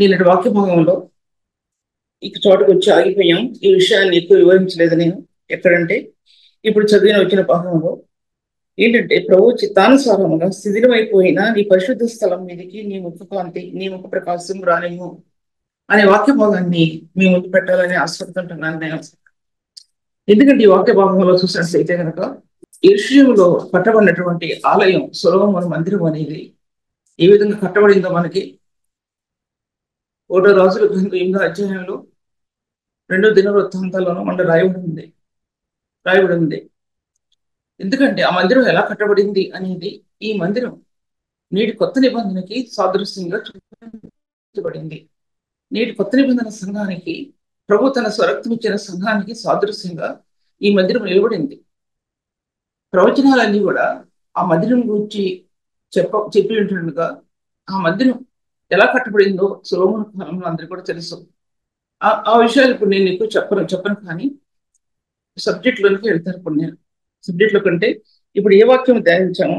నిన్నటి వాక్య భాగంలో ఇక చోటుకు వచ్చి ఆగిపోయాం. ఈ విషయాన్ని ఎక్కువ వివరించలేదు నేను. ఎక్కడంటే ఇప్పుడు చదివిన వచ్చిన భాగంలో ఏంటంటే, ప్రభు చిత్తానుసారముగా శిథిలమైపోయిన నీ పరిశుద్ధ స్థలం మీదకి నీ ముఖ కాంతి, నీ ముఖ ప్రకాశం రానిము అనే వాక్య భాగాన్ని మీ ముందు పెట్టాలని ఆశపడుతుంటున్నాను నేను. ఎందుకంటే ఈ వాక్య భాగంలో చూసినట్లయితే కనుక యెరూషలేములో కట్టబడినటువంటి ఆలయం సొలొమోను మందిరం అనేది ఏ విధంగా కట్టబడిందో మనకి 1 రాజుల గ్రంథం 8వ అధ్యాయంలో 2 దినవృత్తాంతాల్లోనూ మన రాయబడి ఉంది. ఎందుకంటే ఆ మందిరం ఎలా కట్టబడింది అనేది ఈ మందిరం నేటి కొత్త నిబంధనకి సాదృశ్యంగా చూపించబడింది. నేటి కొత్త నిబంధన సంఘానికి, ప్రభు తన స్వరక్తం ఇచ్చిన సంఘానికి సాదృశ్యంగా ఈ మందిరం నిలబడింది. ప్రవచనాలన్నీ కూడా ఆ మందిరం గురించి చెప్పి ఉంటుండగా ఆ మందిరం ఎలా కట్టబడిందో సొలొమోను కాలంలో అందరికీ కూడా తెలుసు. ఆ విషయాలు ఇప్పుడు నేను ఎక్కువ చెప్పను కానీ సబ్జెక్ట్లోకి వెళ్తాను. ఇప్పుడు నేను సబ్జెక్ట్లో కంటే ఇప్పుడు ఏ వాక్యం ధ్యానించామో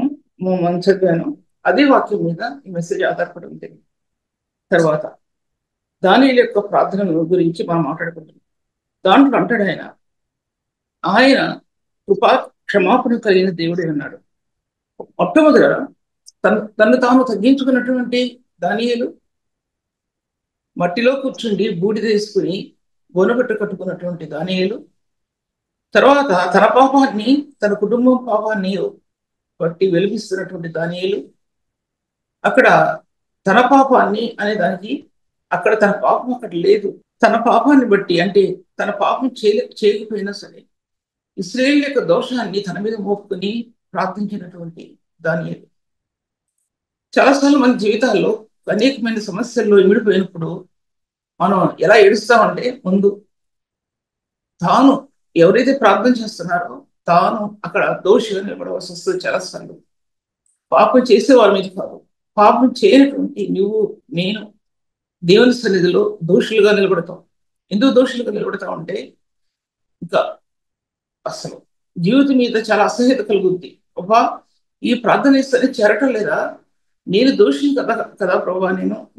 మనం చదివాను అదే వాక్యం మీద ఈ మెసేజ్ ఆధారపడి ఉంది. తర్వాత దానియేలు యొక్క ప్రార్థన గురించి మనం మాట్లాడుకుంటున్నాం. దాంట్లో అంటాడు ఆయన కృపా క్షమాపణ కలిగిన దేవుడే అన్నాడు. మొట్టమొదట తను తాను తగ్గించుకున్నటువంటి దానియేలు మట్టిలో కూర్చుండి బూడిద వేసుకుని గోనబట్ట కట్టుకున్నటువంటి దానియేలు, తర్వాత తన పాపాన్ని, తన కుటుంబం పాపాన్ని బట్టి వెలిగిస్తున్నటువంటి దానియేలు, అక్కడ తన పాపాన్ని అనే దానికి అక్కడ తన పాపం అక్కడ లేదు. తన పాపాన్ని బట్టి, అంటే తన పాపం చేయకపోయినా సరే ఇశ్రాయేలు యొక్క దోషాన్ని తన మీద మోపుకొని ప్రార్థించినటువంటి దానియేలు. చాలాసార్లు మన జీవితాల్లో అనేకమైన సమస్యల్లో ఇమిడిపోయినప్పుడు మనం ఎలా ఏడుస్తామంటే, ముందు తాను ఎవరైతే ప్రార్థన చేస్తున్నారో తాను అక్కడ దోషిగా నిలబడవలసి వస్తుంది. చాలాసార్లు పాపం చేసే వాళ్ళ మీద కాదు, పాపం చేయనటువంటి నువ్వు నేను దేవుని సన్నిధిలో దోషులుగా నిలబడతాం. ఎందుకు దోషులుగా నిలబడతాం అంటే, ఇంకా అసలు జీవితం మీద చాలా అసహ్యత కలుగుద్ది. ప్రభా, ఈ ప్రార్థన ఇస్తే చేరటం లేదా, నేను దోషిని కదా ప్రభా,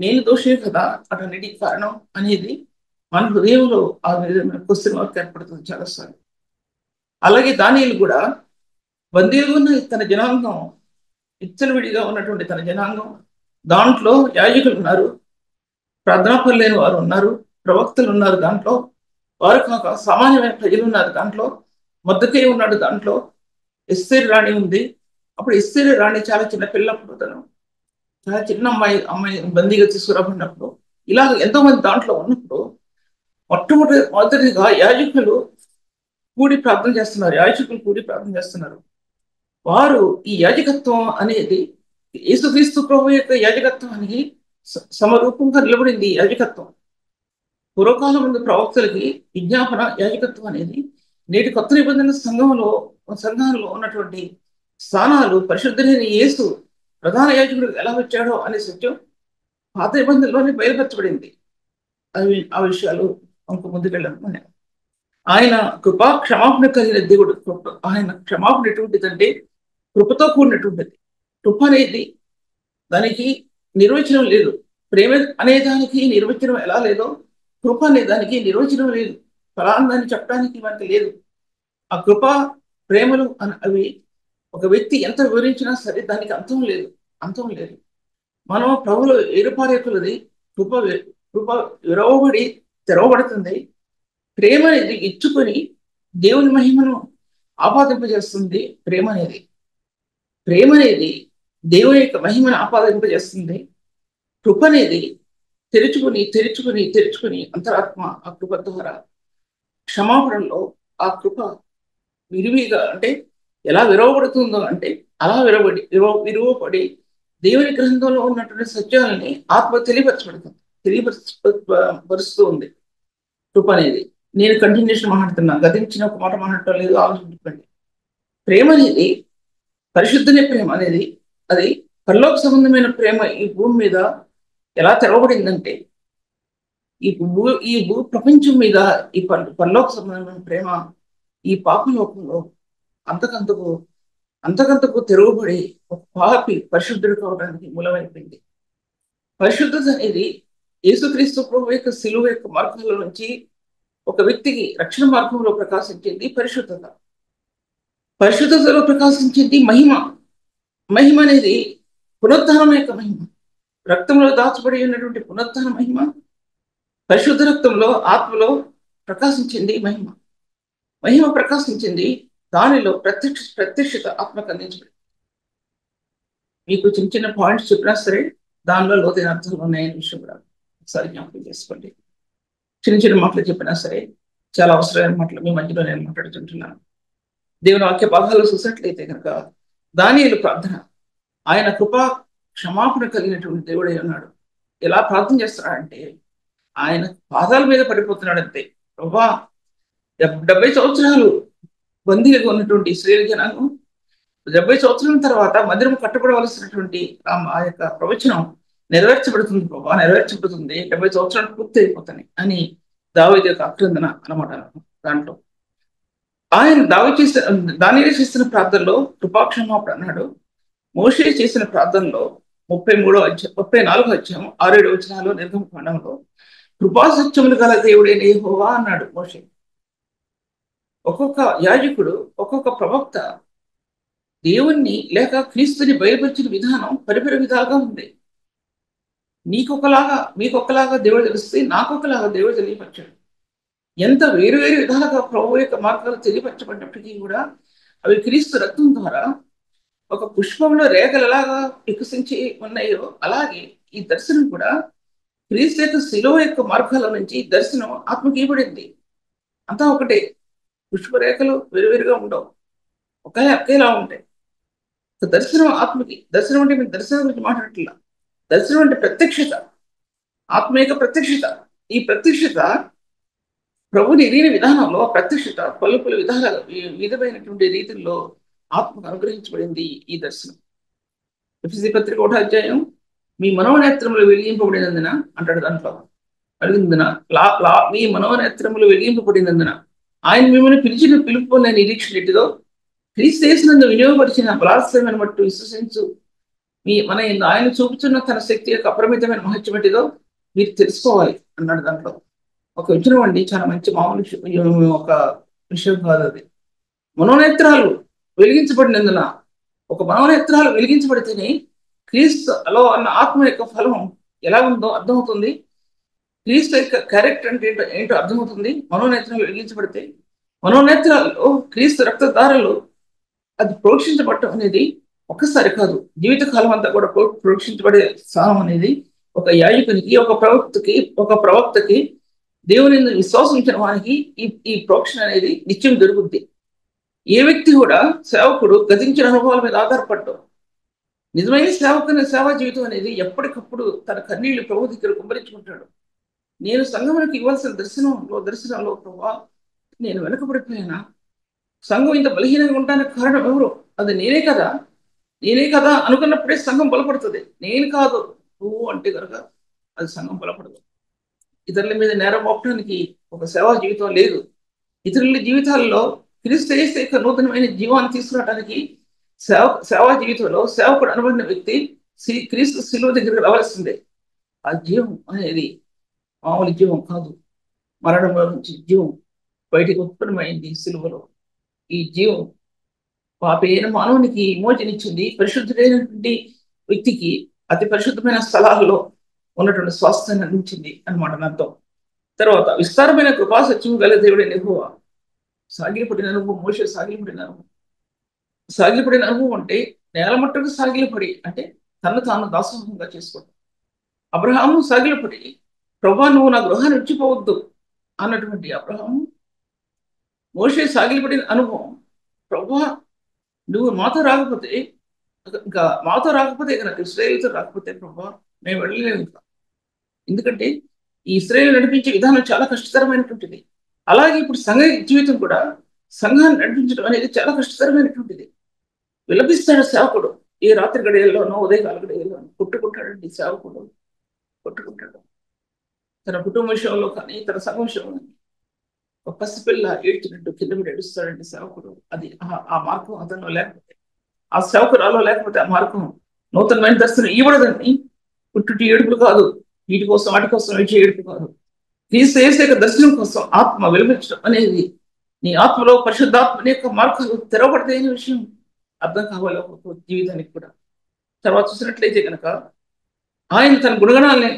నేను దోషిని కదా, అటన్నిటికి కారణం అనేది మన హృదయంలో ఆ విధమైన క్వశ్చన్ మార్క్ ఏర్పడుతుంది చాలాసార్లు. అలాగే దానియేలు కూడా బందీలుగా ఉన్న తన జనాంగం, విచ్చలవిడిగా ఉన్నటువంటి తన జనాంగం, దాంట్లో యాజకులు ఉన్నారు, ప్రార్థనాపరులు లేని వారు ఉన్నారు, ప్రవక్తలు ఉన్నారు, దాంట్లో వారు కాక సామాన్యమైన ప్రజలు ఉన్నారు, దాంట్లో మొర్దెకై ఉన్నాడు, దాంట్లో ఎస్తేరు రాణి ఉంది. అప్పుడు ఎస్తేరు రాణి చాలా చిన్న పిల్లప్పుడు, తను చాలా చిన్న అమ్మాయి బందీగా తీసుకురాబడినప్పుడు, ఇలా ఎంతో మంది దాంట్లో ఉన్నప్పుడు మొట్టమొదటిగా యాజకులు కూడి ప్రార్థన చేస్తున్నారు. వారు ఈ యాజకత్వం అనేది యేసుక్రీస్తు ప్రభు యొక్క యాజకత్వానికి సమరూపంగా నిలబడింది. యాజకత్వం పూర్వకాలం ముందు ప్రవక్తలకి విజ్ఞాపన యాజకత్వం అనేది నేటి కొత్త నిబంధన సంఘంలో ఉన్నటువంటి స్థానాలు, పరిశుద్ధులైన యేసు ప్రధాన యాజకుడు ఎలా వచ్చాడో అనే సత్యం పాత నిబంధనలోనే బయలుపరచబడింది. ఆ విషయాలు ఇంక ముందుకెళ్ళాను. ఆయన కృపా క్షమాపణ కలిగిన దేవుడు. ఆయన క్షమాపణ ఎటువంటిదంటే కృపతో కూడినటువంటిది. కృప అనేది దానికి నిర్వచనం లేదు. ప్రేమ అనే దానికి నిర్వచనం ఎలా లేదో కృప అనే దానికి నిర్వచనం లేదు. ఫలాన్ని చెప్పడానికి మనకి లేదు. ఆ కృప ప్రేమలు అవి ఒక వ్యక్తి ఎంత వివరించినా సరే దానికి అంతం లేదు. మనం ప్రభువులో ఏరుపారేకులది కృప విరవబడి తెరవబడుతుంది. ప్రేమ అనేది ఇచ్చుకొని దేవుని మహిమను ఆపాదింపజేస్తుంది. ప్రేమ అనేది దేవుని యొక్క మహిమను ఆపాదింపజేస్తుంది. కృప అనేది తెరుచుకుని అంతరాత్మ ఆ కృప ద్వారా క్షమాపణలో ఆ కృప విరివిగా, అంటే ఎలా విరవబడుతుందో అంటే అలా విరువపడి దేవుని గ్రంథంలో ఉన్నటువంటి సత్యాలని ఆత్మ తెలియపరుస్తూ ఉంది. కృప అనేది నేను కంటిన్యూషన్ మాట్లాడుతున్నా, గతించిన ఒక మాట మాట్లాడటం లేదు, ఆలోచించుకోండి. ప్రేమ అనేది, పరిశుద్ధమైన ప్రేమ అనేది, అది పరలోక సంబంధమైన ప్రేమ ఈ భూమి మీద ఎలా తెరవబడిందంటే, ఈ భూ ప్రపంచం మీద ఈ పరలోక సంబంధమైన ప్రేమ ఈ పాపలోకంలో అంతకంతకు తెరవబడి ఒక పాపి పరిశుద్ధుడు కావడానికి మూలమైపోయింది. పరిశుద్ధత అనేది యేసుక్రీస్తు ప్రభు యొక్క సిలువ యొక్క మార్గంలో నుంచి ఒక వ్యక్తికి రక్షణ మార్గంలో ప్రకాశించింది పరిశుద్ధత. పరిశుద్ధతలో ప్రకాశించింది మహిమ. మహిమ అనేది పునరుద్ధానం యొక్క మహిమ. రక్తంలో దాచబడి ఉన్నటువంటి పునరుద్ధాన మహిమ, పరిశుద్ధ రక్తంలో ఆత్మలో ప్రకాశించింది మహిమ. మహిమ ప్రకాశించింది, దానిలో ప్రత్యక్షత ఆత్మకు అందించబడింది. మీకు చిన్న చిన్న పాయింట్స్ చెప్పినా సరే దానిలో లోతైన అర్థాలు ఉన్నాయనే విషయం కూడా ఒకసారి జ్ఞాపకం చేసుకోండి. చిన్న చిన్న మాటలు చెప్పినా సరే చాలా అవసరమైన మాటలు మీ మధ్యలో నేను మాట్లాడుతుంటున్నాను. దేవుని వాక్య భాగాలు చూసినట్లయితే కనుక దానియేలు ప్రార్థన, ఆయన కృపా క్షమాపణ కలిగినటువంటి దేవుడై ఉన్నాడు. ఎలా ప్రార్థన చేస్తున్నాడంటే ఆయన పాదాల మీద పడిపోతున్నాడంతే. ప్రభా 70 సంవత్సరాలు బందీలుగా ఉన్నటువంటి ఇశ్రాయేలు జనాంగం 70 సంవత్సరాల తర్వాత మందిరం కట్టబడవలసినటువంటి ఆ యొక్క ప్రవచనం నెరవేర్చబడుతుంది ప్రభా, నెరవేర్చబడుతుంది, 70 సంవత్సరాలు పూర్తి అయిపోతాయి అని దావీదు యొక్క అక్రందన అన్నమాట. దాంట్లో ఆయన దానియేలు చేసిన ప్రార్థనలో కృపాక్షమాపణ అన్నాడు. మోషే చేసిన ప్రార్థనలో 34 అధ్యాయం 6-7 వచనాలు నిర్గమకాండంలో కృపాసత్యములు గల దేవుడైన యెహోవా అన్నాడు మోషే. ఒక్కొక్క యాజకుడు, ఒక్కొక్క ప్రవక్త దేవుణ్ణి లేక క్రీస్తుని బయలుపరిచిన విధానం పరిపరి విధాలుగా ఉంది. మీకొకలాగా దేవుడు తెలిస్తే నాకొకలాగా దేవుడు తెలియపరిచాడు. ఎంత వేరు వేరు విధాలుగా ప్రభు యొక్క మార్గాలు తెలియపరచబడినప్పటికీ కూడా అవి క్రీస్తు రక్తం ద్వారా ఒక పుష్పంలో రేఖలు ఎలాగా వికసించి ఉన్నాయో అలాగే ఈ దర్శనం కూడా క్రీస్తు యొక్క శిలువ యొక్క మార్గాల నుంచి దర్శనం ఆత్మకి ఇవ్వబడింది. అంతా ఒకటే, పుష్పరేఖలు వేరువేరుగా ఉండవు, ఒకేలా ఉంటాయి. దర్శనం ఆత్మకి. దర్శనం అంటే మీకు దర్శనం గురించి మాట్లాడట్లా. దర్శనం అంటే ప్రత్యక్షత, ఆత్మ యొక్క ప్రత్యక్షత. ఈ ప్రత్యక్షత ప్రభుని ఎరిగిన విధానంలో ప్రత్యక్షత పలు విధమైనటువంటి రీతిలో ఆత్మకు అనుగ్రహించబడింది ఈ దర్శనం. ఎఫెసీ పత్రిక 1వ అధ్యాయం మీ మనోనేత్రములు వెలిగింపబడినందున అంటాడు. దాంట్లో అడిగినందున మీ మనోనేత్రములు వెలిగింపబడినందున ఆయన మిమ్మల్ని పిలిచిన పిలుపు నేను నిరీక్షణ ఎట్టిదో క్రీస్తు చేసినందు వినియోగపరిచిన బలాత్సరమైన మట్టు విశ్వసించు ఆయన చూపుతున్న తన శక్తి యొక్క అపరిమితమైన మహత్యం ఎట్టిదో మీరు తెలుసుకోవాలి అన్నాడు. దాంట్లో ఒక విషయం అండి, చాలా మంచి మామూలు ఒక విషయం కాదు అది. మనోనేత్రాలు వెలిగించబడినందున, ఒక మనోనేత్రాలు వెలిగించబడితేనే క్రీస్తులో అన్న ఆత్మ యొక్క ఫలం ఎలా ఉందో అర్థమవుతుంది. క్రీస్తు యొక్క క్యారెక్టర్ అంటే ఏంటో అర్థమవుతుంది. మనోనేత్రాలు వెలిగించబడితే మనోనేత్రాల్లో క్రీస్తు రక్తధారలు అది ప్రోక్షించబడటం అనేది ఒక్కసారి కాదు, జీవితకాలం అంతా కూడా ప్రోక్షించబడే స్థానం అనేది ఒక యాజకునికి, ఒక ప్రవక్తకి దేవుని విశ్వాసించిన వానికి ఈ ప్రోక్షణ అనేది నిత్యం జరుగుద్ది. ఏ వ్యక్తి కూడా సేవకుడు గతించిన అనుభవాల మీద ఆధారపడ్డం. నిజమైన సేవా జీవితం అనేది ఎప్పటికప్పుడు తన కన్నీళ్లు ప్రభు దగ్గర కుమ్మరించుకుంటాడు. నేను సంఘమునికి ఇవ్వాల్సిన దర్శనంలో ప్రభా నేను వెనకబడిపోయానా? సంఘం ఇంత బలహీనంగా ఉండడానికి కారణం ఎవరు? అది నేనే కదా అనుకున్నప్పుడే సంఘం బలపడుతుంది. నేను కాదు నువ్వు అంటే కనుక అది సంఘం బలపడదు. ఇతరుల మీద నేరం మోపడానికి ఒక సేవా జీవితం లేదు. ఇతరుల జీవితాల్లో క్రీస్తు యొక్క నూతనమైన జీవాన్ని తీసుకురావడానికి సేవా జీవితంలో సేవకుడు అనబడిన వ్యక్తి క్రీస్తు శిలువ దగ్గరికి రావాల్సిందే. ఆ జీవం అనేది మామూలు జీవం కాదు. మరణంలో నుంచి జీవం బయటికి ఉత్పన్నమైంది శిలువలో. ఈ జీవం పాపైన మానవునికి విమోచనిచ్చింది. పరిశుద్ధుడైనటువంటి వ్యక్తికి అతి పరిశుద్ధమైన స్థలాల్లో ఉన్నటువంటి స్వాస్థ్యాన్ని అందించింది అన్నమాట అర్థం. తర్వాత విస్తారమైన కృపా సత్యం గల దేవుడైన యెహోవా. సాగిలపడిన అనుభవం, మోషే సాగిలపడిన అనుభవం అంటే నేలమట్టుకు సాగిలపడి అంటే తను తాను దాసోహంగా చేసుకోవడం. అబ్రహాము సాగిలపడి ప్రభా నువ్వు నా గృహాన్ని విడిచిపోవద్దు అన్నటువంటి అబ్రహాము. మోషే సాగిలపడిన అనుభవం, ప్రభా నువ్వు మాతో రాకపోతే నాకు ఇశ్రాయేలుతో రాకపోతే ప్రభా మేము వెళ్ళలేము ఇంకా. ఎందుకంటే ఈ ఇశ్రాయేలు నడిపించే విధానం చాలా కష్టతరమైనటువంటిది. అలాగే ఇప్పుడు సంఘ జీవితం కూడా, సంఘాన్ని నడిపించడం అనేది చాలా కష్టతరమైనటువంటిది. విలపిస్తాడు సేవకుడు. ఏ రాత్రి గడియల్లోనో ఉదయకాల గడియల్లోనో కొట్టుకుంటాడండి సేవకుడు. కొట్టుకుంటాడు తన కుటుంబ విషయంలో కానీ తన సంఘ విషయంలో కానీ. ఒక పసిపిల్ల ఏడ్చినట్టు కింద మీద ఏడుస్తాడండి సేవకుడు. అది ఆ మార్గం అతను లేకపోతే, ఆ సేవకురాలో లేకపోతే ఆ మార్గం నూతనమైన దర్శనం ఇవ్వడదండి. పుట్టుటి ఏడుపులు కాదు, వీటి కోసం వాటి కోసం ఏడుపు కాదు. క్రీస్తు యేసు యొక్క దర్శనం కోసం ఆత్మ వెలువరించడం అనేది నీ ఆత్మలో పరిశుద్ధాత్మ యొక్క మార్గాలు తెరవబడతాయి అనే విషయం అర్థం కావాలి ఒక జీవితానికి కూడా. తర్వాత చూసినట్లయితే కనుక ఆయన తన గుణగణాలని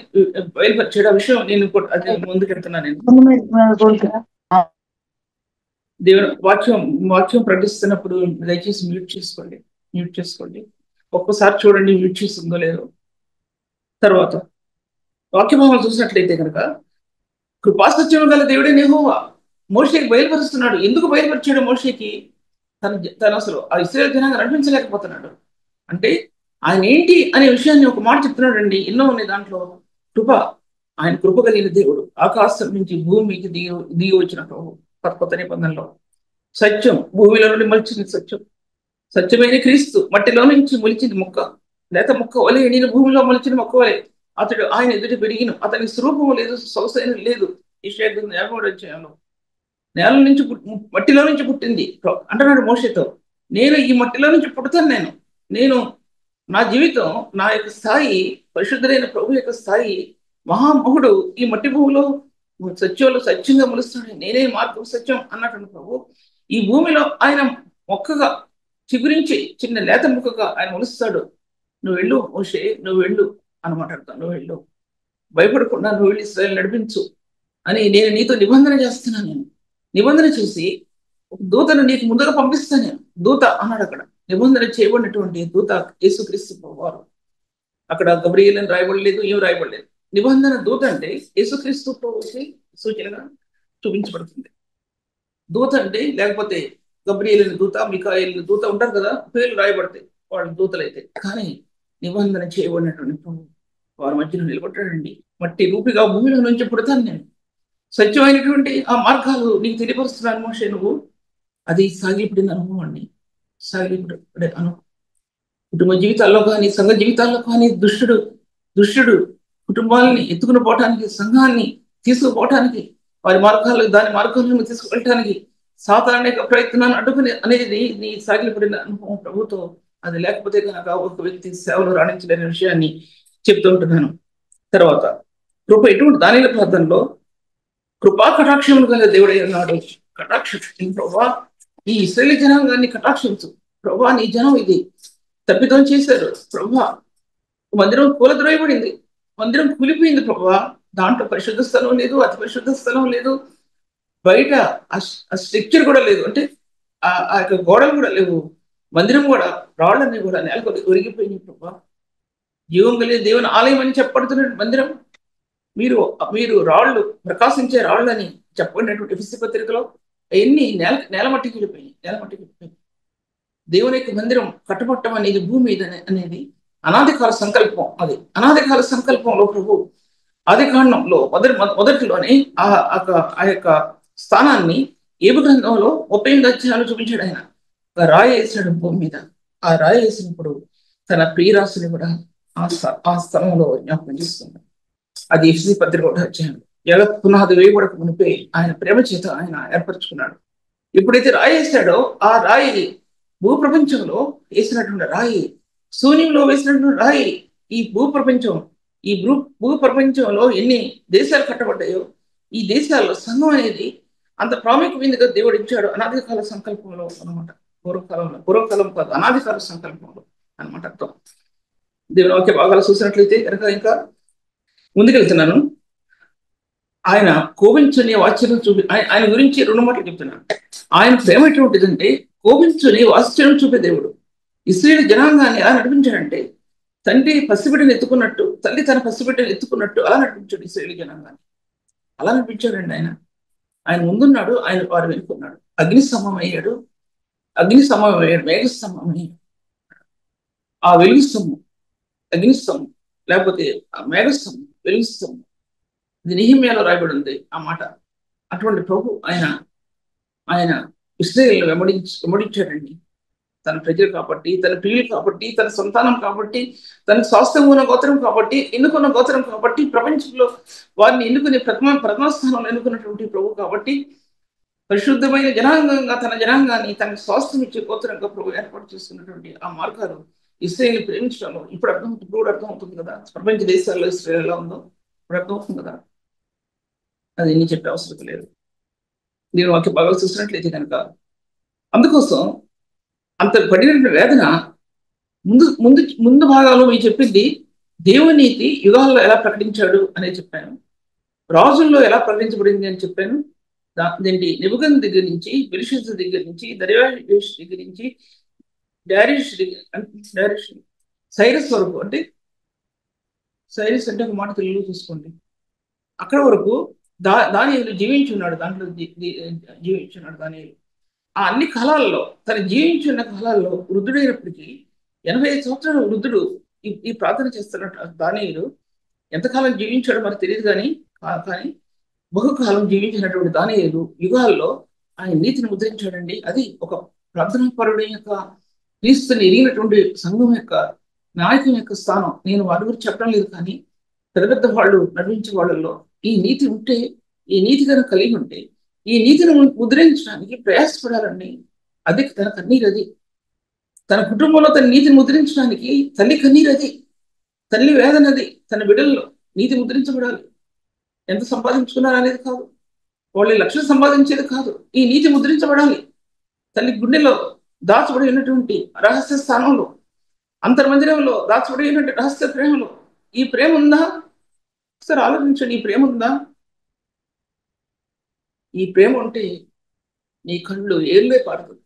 బయలుపరిచే విషయం నేను అది ముందుకెళ్తున్నాను. నేను దేవుని వాక్యం ప్రకటిస్తున్నప్పుడు దయచేసి మ్యూట్ చేసుకోండి. ఒక్కసారి చూడండి మ్యూట్ చేస్తుందో లేదో. తర్వాత వాక్యభావం చూసినట్లయితే కనుక కృపాసత్యం గల దేవుడే యెహోవా మోషేకి బయలుపరుస్తున్నాడు. ఎందుకు బయలుపరిచాడు మోషేకి? తన అసలు ఆ ఇశ్రాయేలు జనాంగం నడిపించలేకపోతున్నాడు అంటే ఆయన ఏంటి అనే విషయాన్ని ఒక మాట చెప్తున్నాడు అండి. ఎన్నో ఉన్నాయి దాంట్లో. కృప, ఆయన కృప కలిగిన దేవుడు, ఆకాశం నుంచి భూమికి దిగి వచ్చిన ప్రభు. కొత్త నిబంధనలో సత్యం, భూమిలో నుండి మలిచిన సత్యం, సత్యమైన క్రీస్తు మట్టిలో నుంచి మొలిచింది మొక్క, లేత మొక్క వలె నేను భూమిలో మొలిచిన మొక్క వలె అతడు ఆయన ఎదుటి పెరిగిన, అతని స్వరూపం లేదు, సొగసైన లేదు. ఈ శేఖం 53 అధ్యాయంలో నేల నుంచి మట్టిలో నుంచి పుట్టింది అంటున్నాడు మోషేతో. నేను ఈ మట్టిలో నుంచి పుడతాను. నేను నా జీవితం, నా యొక్క స్థాయి, పరిశుద్ధులైన ప్రభు యొక్క స్థాయి, మహామహుడు ఈ మట్టి భూమిలో సత్యంలో సత్యంగా మొలుస్తాడు. నేనే మార్గం సత్యం అన్నటువంటి ప్రభు ఈ భూమిలో ఆయన మొక్కగా చిగురించి చిన్న లేత మొక్కగా ఆయన మొలుస్తాడు. నువ్వు వెళ్ళు మోషే, నువ్వు వెళ్ళు అనమాట. నువ్వు వెళ్ళు, భయపడకుండా నువ్వు వెళ్ళి ఇశ్రాయేలు నడిపించు అని నేను నీతో నిబంధన చేస్తున్నాను. నేను నిబంధన చేసి ఒక దూతను నీకు ముందుగా పంపిస్తాను. నేను దూత అన్నాడు. అక్కడ నిబంధన చేయబడినటువంటి దూత యేసుక్రీస్తు వారు. అక్కడ గబ్రియేల్ అని రాయబడలేదు, ఏం రాయబడలేదు. నిబంధన దూత అంటే యేసుక్రీస్తు సూచనగా చూపించబడుతుంది. దూత అంటే, లేకపోతే గబ్రియేల్ అని దూత, మిఖాయేల్ దూత ఉంటారు కదా, పేర్లు రాయబడతాయి వాళ్ళ దూతలైతే. కానీ నిబంధన చేయబడినటువంటి వారి మధ్యలో నిలబడ్డాడండి. మట్టి రూపిగా భూమిలో నుంచి పుడతాను నేను. సత్యమైనటువంటి ఆ మార్గాలు నీకు తెలియపరుస్తున్నాను మోషే. నువ్వు అది సాగిపడిన అనుభవం అండి. సాగిపడే అనుభవం కుటుంబ జీవితాల్లో కానీ సంఘ జీవితాల్లో కానీ దుష్టుడు కుటుంబాలని ఎత్తుకుని పోవటానికి, సంఘాన్ని తీసుకుపోవటానికి, వారి మార్గాలు దాని మార్గాలను తీసుకువెళ్ళటానికి సాతాను యొక్క ప్రయత్నాన్ని అడ్డుకుని అనేది నీ సాగిపడిన అనుభవం ప్రభుతో. అది లేకపోతే కనుక ఒక వ్యక్తి సేవలు రాణించలేని విషయాన్ని చెప్తుంటున్నాను. తర్వాత కృప ఎటువంటి దానిల ప్రార్థనలో కృపా కటాక్షములు గల దేవుడై ఉన్నాడు. కటాక్షం ప్రభా, ఈ ఇశ్రాయేలు జనాంగాన్ని కటాక్షించు ప్రభా. నీ జనం ఇది తప్పిదం చేశారు ప్రభా. మందిరం కూలద్రోయబడింది, మందిరం కూలిపోయింది ప్రభా. దాంట్లో పరిశుద్ధ స్థలం లేదు, అతి పరిశుద్ధ స్థలం లేదు, బయట ఆ స్ట్రక్చర్ కూడా లేదు, అంటే ఆ యొక్క గోడలు కూడా లేవు, మందిరం కూడా రాళ్ళన్నీ కూడా నేలకు ఒరిగిపోయినాయి ప్రభా. జీవం కలిగిన దేవుని ఆలయం అని చెప్పబడుతున్న మందిరం మీరు రాళ్ళు, ప్రకాశించే రాళ్ళు అని చెప్పబడినటువంటి ఎఫెసీ పత్రికలో అవన్నీ నేల మట్టికి వెళ్ళిపోయినాయి. దేవుని యొక్క మందిరం కట్టబట్టం అనేది భూమి మీద అనేది అనాదికాల సంకల్పం. అది అనాదికాల సంకల్పంలో ప్రభు ఆది కాండంలో మొదటిలోనే ఆ యొక్క స్థానాన్ని ఏబు గ్రంథంలో 38 అధ్యాయాలు చూపించాడు. ఆయన రాయి వేసాడు భూమి మీద. ఆ రాయి వేసినప్పుడు తన ప్రియరాశిని కూడా ఆ స్థలంలో జ్ఞాపకం చేస్తున్నాడు. అది ఎఫెసీ పత్రిక 1 అధ్యాయం. జగత్ పునాది వేయబడక మునిపే ఆయన ప్రేమ చేత ఆయన ఏర్పరచుకున్నాడు. ఎప్పుడైతే రాయి వేసాడో ఆ రాయి భూప్రపంచంలో వేసినటువంటి రాయి, శూన్యంలో వేసినటువంటి రాయి, ఈ భూప్రపంచంలో ఎన్ని దేశాలు కట్టబడ్డాయో ఈ దేశాల్లో సంఘం అనేది అంత ప్రాముఖ్యమైనదిగా దేవుడు ఇచ్చాడు. అనాదికాల సంకల్పంలో అనమాట. పూర్వకాలం కాదు, అనాదికాల సంకల్పంలో అనమాట అర్థం. దేవుని వాక్య భాగాలు చూసినట్లయితే కనుక ఇంకా ముందుకెళ్తున్నాను. ఆయన కోపించుని వాత్సల్యం ఆయన గురించి 2 మాటలు చెప్తున్నాను. ఆయన ప్రేమ ఎటువంటిదంటే కోపించుని వాత్సల్యం చూపే దేవుడు. ఇశ్రాయేలు జనాంగాన్ని ఎలా నడిపించాడంటే తండ్రి పసిబిడ్డను ఎత్తుకున్నట్టు, తల్లి తన పసిబిడ్డను ఎత్తుకున్నట్టు అలా నడిపించాడు ఇశ్రాయేలు జనాంగాన్ని. అలా నడిపించాడండి ఆయన ముందున్నాడు, ఆయన వారు వెనుకున్నాడు. అగ్నిస్తంభం అయ్యాడు, మేఘస్తంభం అయ్యాడు. ఆ వెలుగుస్తంభం అగ్నిస్తంభం, లేకపోతే ఆ మేఘస్తంభం, వెలుగుస్తంభం. ఇది నెహెమ్యాలో రాయబడి ఉంది ఆ మాట. అటువంటి ప్రభు ఆయన ఇశ్రాయేలును వెంబడించాడండి. తన ప్రజలు కాబట్టి, తన ప్రియులు కాబట్టి, తన సంతానం కాబట్టి, తన స్వాస్థ్యం ఉన్న గోత్రం కాబట్టి, ఎన్నుకున్న గోత్రం కాబట్టి, ప్రపంచంలో వారిని ఎన్నుకునే ప్రథమ స్థానంలో ఎన్నుకున్నటువంటి ప్రభు కాబట్టి, పరిశుద్ధమైన జనాంగంగా తన జనాంగాన్ని తనకు స్వాస్థ్యం ఇచ్చే గోత్రంగా ప్రభు ఏర్పాటు చేస్తున్నటువంటి ఆ మార్గాలు ఇశ్రాయేలు ప్రేమించడంలో ఇప్పుడు అర్థమవుతుంది కదా. ప్రపంచ దేశాల్లో ఇశ్రాయేల్ ఎలా ఉందో ఇప్పుడు అర్థమవుతుంది కదా. అది నేను చెప్పే అవసరం లేదు. నేను వాక్య భాగాలు చూసినట్లయితే కనుక అందుకోసం అంత పడిన వేదన ముందు ముందు ముందు భాగాల్లో మీరు చెప్పింది దేవుని నీతి యుగాల్లో ఎలా ప్రకటించాడు అనేది చెప్పాను. రాజుల్లో ఎలా ప్రకటించబడింది అని చెప్పాను. దాంటి నిబుకద్నెజర్ దగ్గర నుంచి, బెల్షస్సర్ దగ్గర నుంచి, దర్యావేషు దగ్గర నుంచి, డారిష్ సైరస్ వరకు, అంటే సైరస్ అంటే ఒక మాట తెలుగులో చూసుకోండి, అక్కడ వరకు దానియేలు జీవించున్నాడు. దాంట్లో జీవించున్నాడు దానియేలు. ఆ అన్ని కాలాల్లో తను జీవించున్న కాలాల్లో వృద్ధుడైనప్పటికీ 85 సంవత్సరాల వృద్ధుడు ఈ ప్రార్థన చేస్తున్నట్టు దానియేలు ఎంతకాలం జీవించాడో మనకు తెలియదు కానీ బహుకాలం జీవించినటువంటి దానియేలు యుగాల్లో ఆయన నీతిని ముద్రించాడండి. అది ఒక ప్రార్థనాపరుడి యొక్క క్రీస్తుని ఎరిగినటువంటి సంఘం యొక్క నాయకుని యొక్క స్థానం. నేను వారి గురించి చెప్పడం లేదు, కానీ పెద్ద పెద్ద వాళ్ళు నడిపించే వాళ్ళల్లో ఈ నీతి ఉంటే, ఈ నీతి కనుక కలిగి ఉంటే ఈ నీతిని ముద్రించడానికి ప్రయాసపడాలండి. అది తన కన్నీరు. అది తన కుటుంబంలో తన నీతిని ముద్రించడానికి తల్లి కన్నీరు. అది తల్లి వేదన. అది తన బిడ్డల్లో నీతి ముద్రించబడాలి. ఎంత సంపాదించుకున్నారు అనేది కాదు, వాళ్ళు లక్షలు సంపాదించేది కాదు, ఈ నీతి ముద్రించబడాలి. తల్లి గుండెలో దాచబడి ఉన్నటువంటి రహస్య స్థానంలో, అంతర్మందిరంలో దాచబడి ఉన్నటువంటి రహస్య ప్రేమలో ఈ ప్రేమ ఉందా? ఒకసారి ఆలోచించండి. ఈ ప్రేమ ఉందా? ఈ ప్రేమ ఉంటే నీ కళ్ళు ఏళ్ళే పారుతుంది.